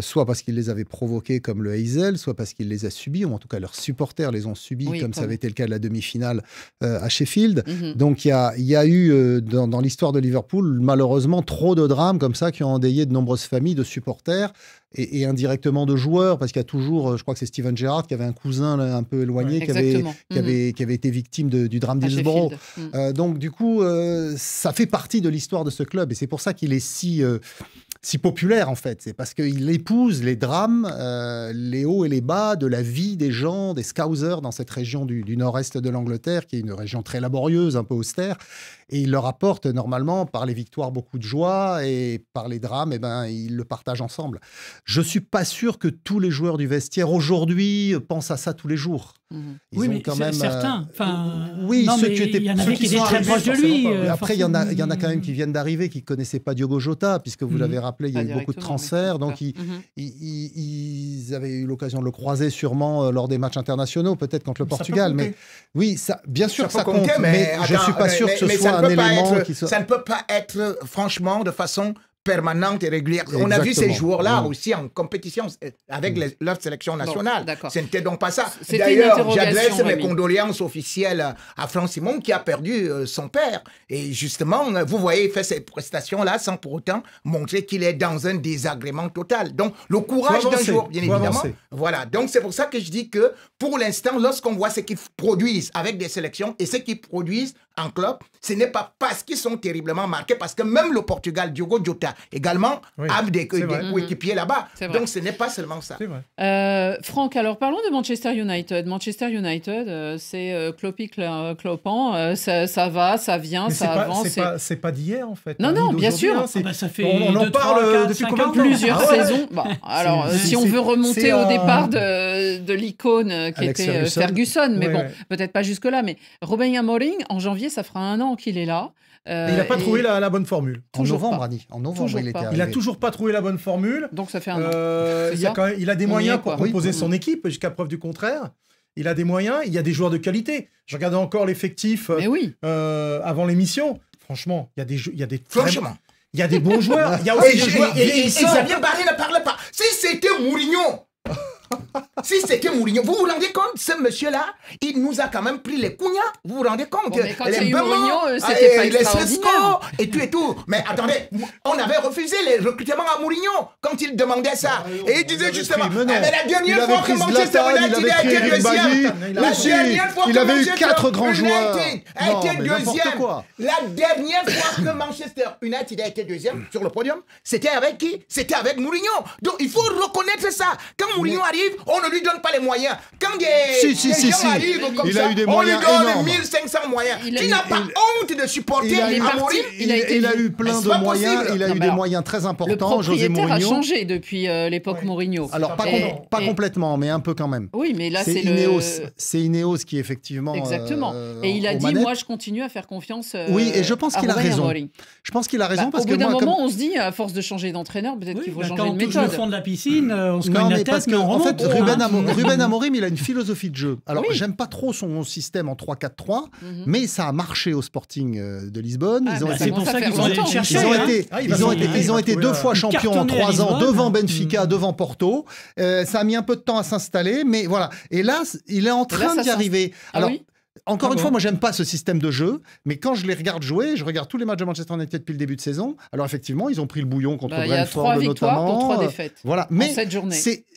S6: Soit parce qu'il les avait provoqués comme le Heysel, soit parce qu'il les a subis, ou en tout cas leurs supporters les ont subis, comme ça avait été le cas de la demi-finale à Sheffield. Donc il y a eu dans l'histoire de Liverpool, malheureusement, trop de drames comme ça qui ont endeuillé de nombreuses familles de supporters et indirectement de joueurs, parce qu'il y a toujours, je crois que c'est Steven Gerrard qui avait un cousin là, un peu éloigné qui avait été victime du drame d'Hillsborough. Donc du coup, ça fait partie de l'histoire de ce club et c'est pour ça qu'il est si populaire en fait. C'est parce qu'il épouse les drames, les hauts et les bas de la vie des gens, des Scousers dans cette région du nord-est de l'Angleterre, qui est une région très laborieuse, un peu austère. Et il leur apporte normalement, par les victoires, beaucoup de joie et par les drames, ils le partagent ensemble. Je ne suis pas sûr que tous les joueurs du vestiaire aujourd'hui pensent à ça tous les jours.
S5: Oui, mais quand même, certains.
S6: Oui,
S5: non,
S6: ceux
S5: mais
S6: qui étaient.
S5: Il y en avait qui étaient très proches de lui.
S6: Après, il y en a quand même qui viennent d'arriver, qui ne connaissaient pas Diogo Jota, puisque vous l'avez rappelé, il y a eu beaucoup de transferts. Donc, ils avaient eu l'occasion de le croiser sûrement lors des matchs internationaux, peut-être contre le Portugal. Mais oui, bien sûr que ça compte. Mais je ne suis pas sûr que ce soit un élément qui soit.
S4: Ça ne peut pas être, franchement, de façon permanente et régulière. On a vu ces joueurs-là aussi en compétition avec leur sélection nationale. Ce n'était donc pas ça. D'ailleurs, j'adresse mes condoléances officielles à Franck Simon qui a perdu son père. Et justement, vous voyez, il fait ces prestations-là sans pour autant montrer qu'il est dans un désagrément total. Donc, le courage d'un joueur, bien évidemment. Voilà. Donc, c'est pour ça que je dis que pour l'instant, lorsqu'on voit ce qu'ils produisent avec des sélections et ce qu'ils produisent en club, ce n'est pas parce qu'ils sont terriblement marqués, parce que même le Portugal, Diogo Jota, également, a des coéquipiers là-bas. Donc, ce n'est pas seulement ça.
S2: Franck, alors parlons de Manchester United. Manchester United, c'est clopant, ça va, ça vient, ça avance.
S3: C'est pas d'hier, en fait.
S2: Non, bien sûr.
S5: Ça fait
S3: on en parle depuis combien de temps?
S2: Plusieurs saisons. Bon, alors, si on veut remonter au départ de l'icône qui était Ferguson, mais bon, peut-être pas jusque-là, mais Ruben Amorim, en janvier, ça fera 1 an qu'il est là.
S3: Il n'a pas trouvé la bonne formule.
S6: En novembre, il était arrivé.
S3: Il n'a toujours pas trouvé la bonne formule.
S2: Donc ça fait 1 an.
S3: Il a des moyens pour composer son équipe, jusqu'à preuve du contraire. Il a des moyens, il y a des joueurs de qualité. Je regardais encore l'effectif avant l'émission. Franchement, il y a des
S4: Franchement.
S3: Il y a des bons joueurs. Il y a aussi des joueurs.
S4: Et Xavier Barry ne parle pas. Si c'était Mourinho, vous vous rendez compte, ce monsieur-là, il nous a quand même pris les cougnats. Vous vous rendez compte?
S2: Mais quand il y a eu Mourinho, c'était pas extraordinaire.
S4: Et tout. Mais attendez, on avait refusé les recrutements à Mourinho quand il demandait ça. Et il disait justement, mais la dernière fois que Manchester United a été deuxième,
S6: il avait eu 4 grands joueurs.
S4: A été deuxième. La dernière fois que Manchester United a été deuxième sur le podium, c'était avec qui? C'était avec Mourinho. Donc il faut reconnaître ça. Quand Mourinho arrive, on ne lui donne pas les moyens. Quand des gens arrivent comme ça, on lui donne 1500 moyens. Tu n'as pas honte de supporter Amorim?
S6: Il a eu plein de moyens. Il a eu des moyens très importants.
S2: Le propriétaire a changé depuis l'époque Mourinho.
S6: Alors, pas complètement, mais un peu quand même.
S2: Oui, mais là,
S6: c'est Ineos. C'est Ineos qui, effectivement...
S2: Exactement. Et il a dit, moi, je continue à faire confiance
S6: oui, et je pense qu'il a raison. Je pense qu'il a raison parce que
S2: au bout d'un moment, on se dit, à force de changer d'entraîneur, peut-être qu'il faut changer de méthode.
S5: Quand on touche le fond de la piscine, on se cogne la tête, mais on remonte.
S6: Ruben Amorim, il a une philosophie de jeu. Alors, j'aime pas trop son système en 3-4-3, mais ça a marché au Sporting de Lisbonne.
S5: C'est pour ça qu'ils ont été chercher.
S6: Ils ont été 2 fois champions en 3 ans, devant Benfica, devant Porto. Ça a mis un peu de temps à s'installer, mais voilà. Et là, il est en train d'y arriver. Alors, encore une fois, moi, j'aime pas ce système de jeu, mais quand je les regarde jouer, je regarde tous les matchs de Manchester United depuis le début de saison. Alors, effectivement, ils ont pris le bouillon contre Brentford, notamment.
S2: Il y a 3 victoires pour 3 défaites.
S6: Voilà. Mais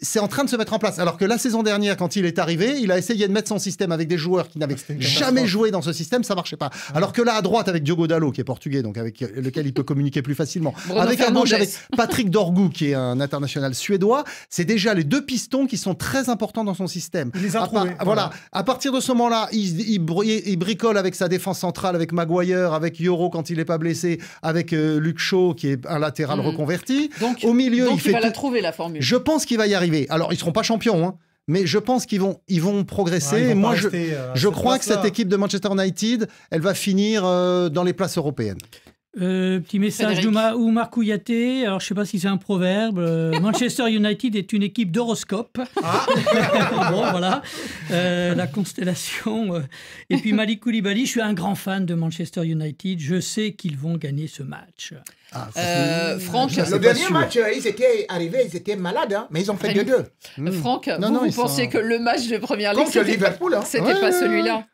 S6: c'est en train de se mettre en place. Alors que la saison dernière, quand il est arrivé, il a essayé de mettre son système avec des joueurs qui n'avaient jamais joué dans ce système, ça marchait pas. Alors que là, à droite, avec Diogo Dalot, qui est portugais, donc avec lequel il peut communiquer plus facilement. Avec à gauche, avec Patrick Dorgu, qui est un international suédois, c'est déjà les 2 pistons qui sont très importants dans son système.
S3: Il les a trouvés.
S6: Voilà. À partir de ce moment-là, il il bricole avec sa défense centrale, avec Maguire, avec Yoro quand il n'est pas blessé, avec Luke Shaw qui est un latéral reconverti.
S2: Donc,
S6: au milieu,
S2: il va la trouver, la formule.
S6: Je pense qu'il va y arriver. Alors, ils ne seront pas champions, hein, mais je pense qu'ils vont progresser.
S3: Moi,
S6: je crois que cette équipe de Manchester United, elle va finir dans les places européennes.
S5: Petit message d'Oumar Kouyaté. Alors, je ne sais pas si c'est un proverbe. Manchester United est une équipe d'horoscope. Bon, voilà. La constellation. Et puis Malik Koulibaly, je suis un grand fan de Manchester United. Je sais qu'ils vont gagner ce match.
S2: Franck,
S4: le dernier match, ils étaient arrivés, ils étaient malades, hein, mais ils ont fait 2-2.
S2: Franck, vous pensiez que le match de première ligue,
S4: contre Liverpool, hein.
S2: c'était pas celui-là?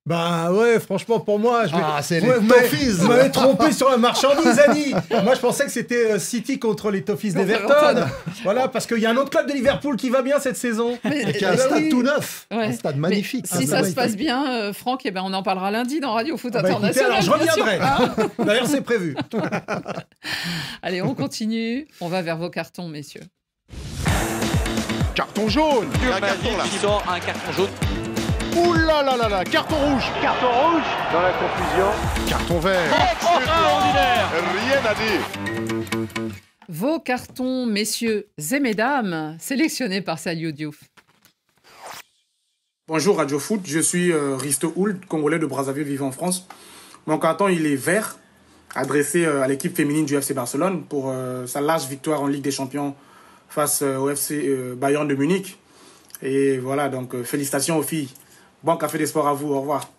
S3: Bah ouais, franchement, pour moi,
S6: vous
S3: m'avez trompé sur la marchandise, Annie. Moi, je pensais que c'était City contre les Toffees d'Everton. Voilà, parce qu'il y a un autre club de Liverpool qui va bien cette saison.
S6: Et qui a un stade tout neuf, un stade magnifique.
S2: Si ça se passe bien, Franck, on en parlera lundi dans Radio Foot International.
S3: Écoutez, alors je reviendrai. D'ailleurs, c'est prévu.
S2: Allez, on continue. On va vers vos cartons, messieurs.
S7: Carton jaune.
S8: Un carton là. Qui sort un carton jaune.
S7: Ouh là là là là, carton rouge.
S8: Carton rouge.
S7: Dans la confusion. Carton vert.
S8: Extraordinaire.
S7: Rien à dire.
S2: Vos cartons, messieurs et mesdames, sélectionnés par Saliou Diouf.
S9: Bonjour Radio Foot, je suis Risto Ould, Congolais de Brazzaville vivant en France. Mon carton, il est vert, adressé à l'équipe féminine du FC Barcelone pour sa large victoire en Ligue des Champions face au FC Bayern de Munich. Et voilà, donc félicitations aux filles. Bon café des sports à vous, au revoir.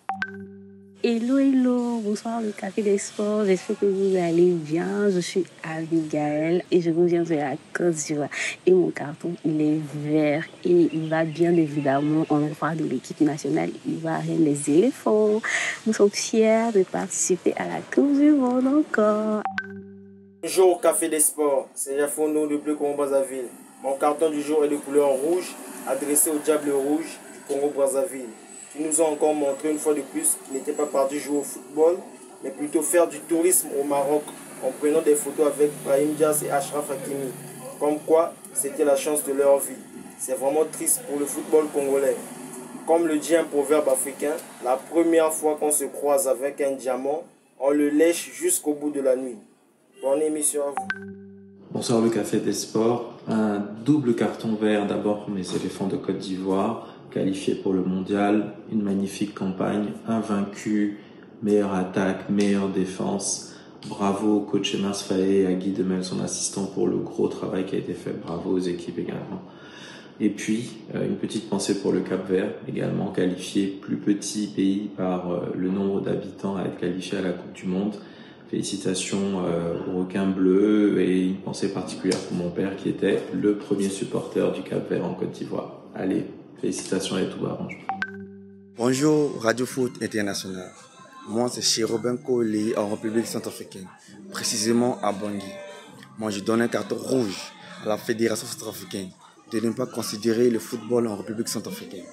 S10: Hello, bonsoir le Café des Sports, j'espère que vous allez bien. Je suis Abigail et je vous viens de la Côte d'Ivoire. Et mon carton, il est vert et il va bien évidemment en droit de l'équipe nationale ivoirienne des éléphants. Nous sommes fiers de participer à la Coupe du Monde encore.
S11: Bonjour Café des Sports, c'est Jafono de Bleu Congo-Brazzaville. Mon carton du jour est de couleur rouge, adressé au Diable Rouge du Congo-Brazzaville, qui nous ont encore montré une fois de plus qu'ils n'étaient pas partis jouer au football, mais plutôt faire du tourisme au Maroc en prenant des photos avec Brahim Diaz et Achraf Hakimi. Comme quoi, c'était la chance de leur vie. C'est vraiment triste pour le football congolais. Comme le dit un proverbe africain, la première fois qu'on se croise avec un diamant, on le lèche jusqu'au bout de la nuit. Bonne émission à vous.
S12: Bonsoir le Café des Sports. Un double carton vert d'abord pour mes éléphants de Côte d'Ivoire, qualifiés pour le mondial. Une magnifique campagne, invaincu, meilleure attaque, meilleure défense. Bravo au coach Emers Faé et à Guy Demel, son assistant, pour le gros travail qui a été fait. Bravo aux équipes également. Et puis, une petite pensée pour le Cap-Vert, également qualifié, plus petit pays par le nombre d'habitants à être qualifié à la Coupe du Monde. Félicitations aux requins bleus et une pensée particulière pour mon père qui était le premier supporter du Cap-Vert en Côte d'Ivoire. Allez, félicitations et tout arrange.
S13: Bonjour Radio Foot International. Moi c'est chez Robin Kohli en République centrafricaine, précisément à Bangui. Moi je donne un carton rouge à la Fédération centrafricaine de ne pas considérer le football en République centrafricaine.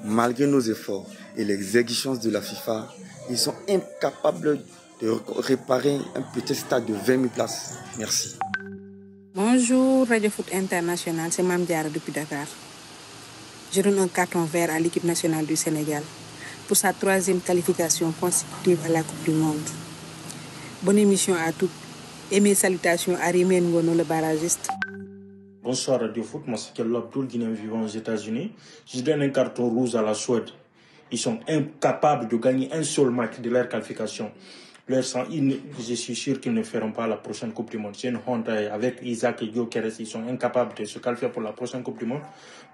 S13: Malgré nos efforts et les exigences de la FIFA, ils sont incapables de réparer un petit stade de 20 000 places. Merci.
S14: Bonjour Radio Foot International, c'est Mame Diarra depuis Dakar. Je donne un carton vert à l'équipe nationale du Sénégal pour sa 3e qualification consécutive à la Coupe du Monde. Bonne émission à toutes et mes salutations à Rimé Ngono, le barragiste.
S15: Bonsoir Radio Foot, moi c'est Kello Abdoul, Guinéen vivant aux États-Unis. Je donne un carton rouge à la Suède. Ils sont incapables de gagner un seul match de leur qualification. Je suis sûr qu'ils ne feront pas la prochaine Coupe du Monde. C'est une honte. Avec Isaac et Gyökeres, ils sont incapables de se qualifier pour la prochaine Coupe du Monde.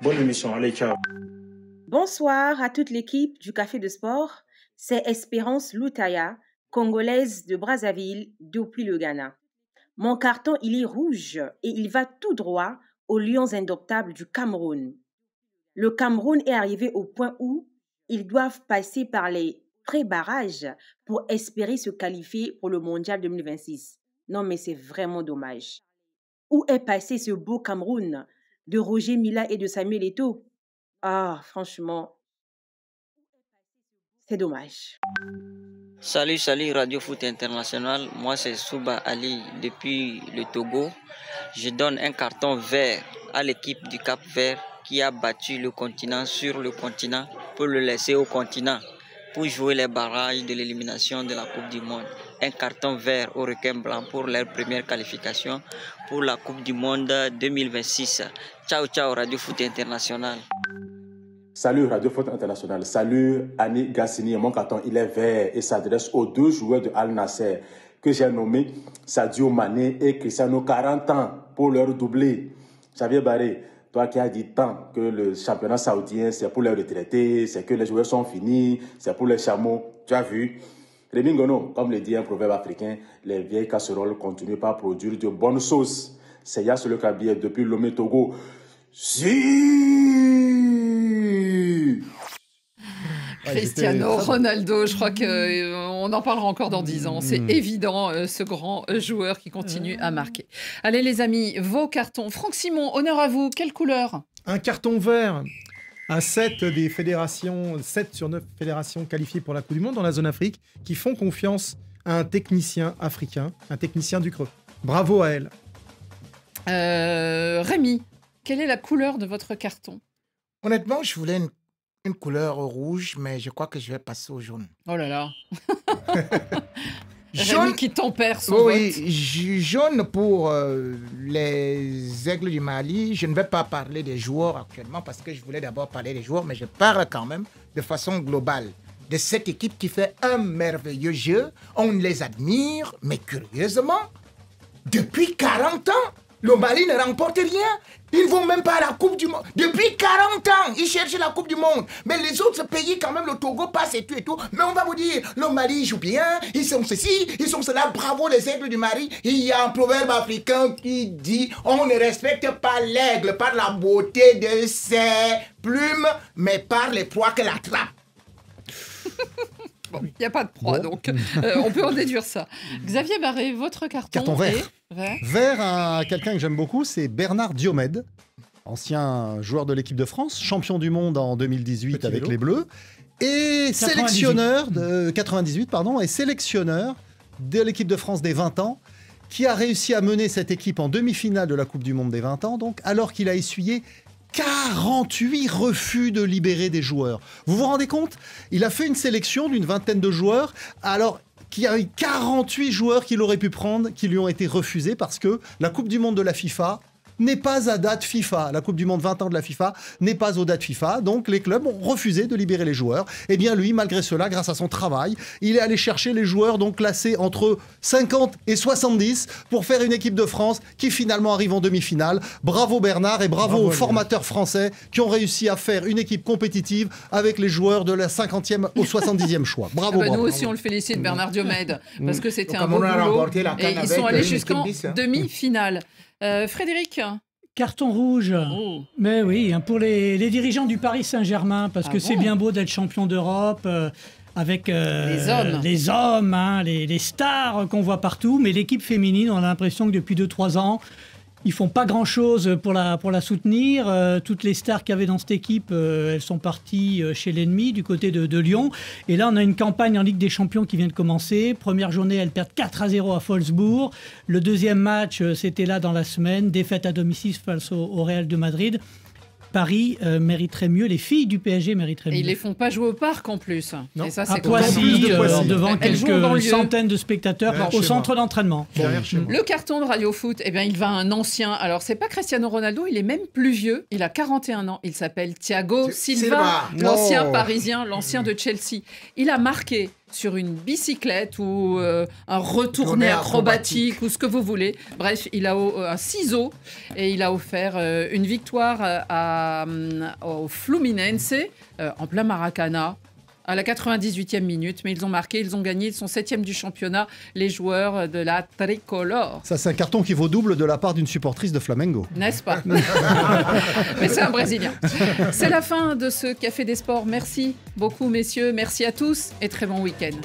S15: Bonne émission, allez, ciao.
S16: Bonsoir à toute l'équipe du Café de Sport. C'est Espérance Loutaya, congolaise de Brazzaville, depuis le Ghana. Mon carton, il est rouge et il va tout droit aux Lions indomptables du Cameroun. Le Cameroun est arrivé au point où ils doivent passer par les pré-barrages pour espérer se qualifier pour le Mondial 2026. Non, mais c'est vraiment dommage. Où est passé ce beau Cameroun de Roger Mila et de Samuel Eto'o? Ah, franchement, c'est dommage.
S17: Salut Radio Foot International. Moi, c'est Souba Ali depuis le Togo. Je donne un carton vert à l'équipe du Cap-Vert qui a battu le continent sur le continent pour le laisser au continent. pour jouer les barrages de l'élimination de la Coupe du Monde. Un carton vert au requin blanc pour leur première qualification pour la Coupe du Monde 2026. Ciao, ciao, Radio Foot International.
S18: Salut Radio Foot International, salut Annie Gassini. Mon carton, il est vert et s'adresse aux 2 joueurs de Al Nasser que j'ai nommés Sadio Mané et Cristiano, 40 ans, pour leur doublé. Xavier Barré, toi qui as dit tant que le championnat saoudien, c'est pour les retraités, c'est que les joueurs sont finis, c'est pour les chameaux, tu as vu. Rémi Ngono, comme le dit un proverbe africain, les vieilles casseroles continuent par produire de bonnes sauces. C'est Yass le Kabier depuis Lomé Togo. Si
S2: Cristiano Ronaldo, je crois qu'on en parlera encore dans 10 ans. C'est évident, ce grand joueur qui continue à marquer. Allez les amis, vos cartons. Franck Simon, honneur à vous. Quelle couleur?
S3: Un carton vert à 7 des fédérations, 7 sur 9 fédérations qualifiées pour la Coupe du Monde dans la zone Afrique, qui font confiance à un technicien africain, un technicien du Creux. Bravo à elle.
S2: Rémi, quelle est la couleur de votre carton?
S4: Honnêtement, je voulais une couleur rouge, mais je crois que je vais passer au jaune.
S2: Oh là là.
S4: Jaune
S2: Rémi qui tempère son vote.
S4: Jaune pour les Aigles du Mali. Je ne vais pas parler des joueurs actuellement parce que je voulais d'abord parler des joueurs, mais je parle quand même de façon globale de cette équipe qui fait un merveilleux jeu. On les admire, mais curieusement, depuis 40 ans, le Mali ne remporte rien. Ils ne vont même pas à la Coupe du Monde. Depuis 40 ans, ils cherchent la Coupe du Monde. Mais les autres pays, quand même, le Togo passe et tout et tout. Mais on va vous dire, le Mali joue bien, ils sont ceci, ils sont cela. Bravo les aigles du Mali. Il y a un proverbe africain qui dit, on ne respecte pas l'aigle par la beauté de ses plumes, mais par les proies qu'elle attrape.
S2: Bon, il n'y a pas de proie, donc on peut en déduire ça. Xavier Barré, votre carton,
S6: Carton vert.
S2: est vert.
S6: Vert à quelqu'un que j'aime beaucoup, c'est Bernard Diomède, ancien joueur de l'équipe de France, champion du monde en 2018 avec
S3: vélo.
S6: les Bleus, et
S5: 98.
S6: sélectionneur de 98, pardon, et sélectionneur de l'équipe de France des 20 ans, qui a réussi à mener cette équipe en demi-finale de la Coupe du Monde des 20 ans, donc alors qu'il a essuyé 48 refus de libérer des joueurs. Vous vous rendez compte? Il a fait une sélection d'une vingtaine de joueurs, alors qu'il y a eu 48 joueurs qu'il aurait pu prendre, qui lui ont été refusés parce que la Coupe du Monde de la FIFA n'est pas à date FIFA. La Coupe du Monde 20 ans de la FIFA n'est pas aux dates FIFA, donc les clubs ont refusé de libérer les joueurs. Et bien lui, malgré cela, grâce à son travail, il est allé chercher les joueurs donc classés entre 50 et 70 pour faire une équipe de France qui finalement arrive en demi-finale. Bravo Bernard et bravo aux formateurs français qui ont réussi à faire une équipe compétitive avec les joueurs de la 50e au 70e choix. Bravo, bravo.
S2: Nous aussi, on le félicite, Bernard Diomède, parce que c'était un
S4: Donc,
S2: beau
S4: on a
S2: boulot.
S4: remporté la
S2: Et
S4: CAN
S2: ils sont
S4: avec
S2: allés
S4: une
S2: jusqu'en
S4: équipe 10, hein.
S2: demi-finale. Frédéric?
S5: Carton rouge.
S2: Oh.
S5: Mais oui, hein, pour les dirigeants du Paris Saint-Germain, parce que c'est
S2: bon
S5: bien beau d'être champion d'Europe avec
S2: Les hommes.
S5: les hommes, hein, les stars qu'on voit partout, mais l'équipe féminine, on a l'impression que depuis 2-3 ans, ils font pas grand-chose pour la soutenir. Toutes les stars qu'il y avait dans cette équipe, elles sont parties chez l'ennemi, du côté de Lyon. Et là, on a une campagne en Ligue des Champions qui vient de commencer. Première journée, elles perdent 4-0 à Wolfsburg. Le deuxième match, c'était là dans la semaine. Défaite à domicile face au Real de Madrid. Paris mériterait mieux, les filles du PSG mériteraient mieux.
S2: Et ils les font pas jouer au parc en plus.
S3: Non.
S2: Et ça,
S5: À
S2: c'est
S5: Poissy, devant
S2: Elles jouent en banlieue.
S5: quelques centaines de spectateurs
S3: Derrière
S5: au
S3: chez
S5: centre
S3: moi.
S5: d'entraînement.
S3: Derrière chez moi.
S2: Le carton de Radio Foot, eh bien, il va à un ancien. Alors, c'est pas Cristiano Ronaldo, il est même plus vieux. Il a 41 ans. Il s'appelle Thiago Silva, l'ancien parisien, l'ancien de Chelsea. Il a marqué sur une bicyclette ou un retourné acrobatique ou ce que vous voulez. Bref, il a un ciseau et il a offert une victoire au Fluminense en plein Maracana à la 98e minute. Mais ils ont marqué, ils ont gagné, ils sont 7e du championnat, les joueurs de la Tricolore.
S6: Ça, c'est un carton qui vaut double de la part d'une supportrice de Flamengo.
S2: N'est-ce pas? Mais c'est un Brésilien. C'est la fin de ce Café des Sports. Merci beaucoup, messieurs. Merci à tous et très bon week-end.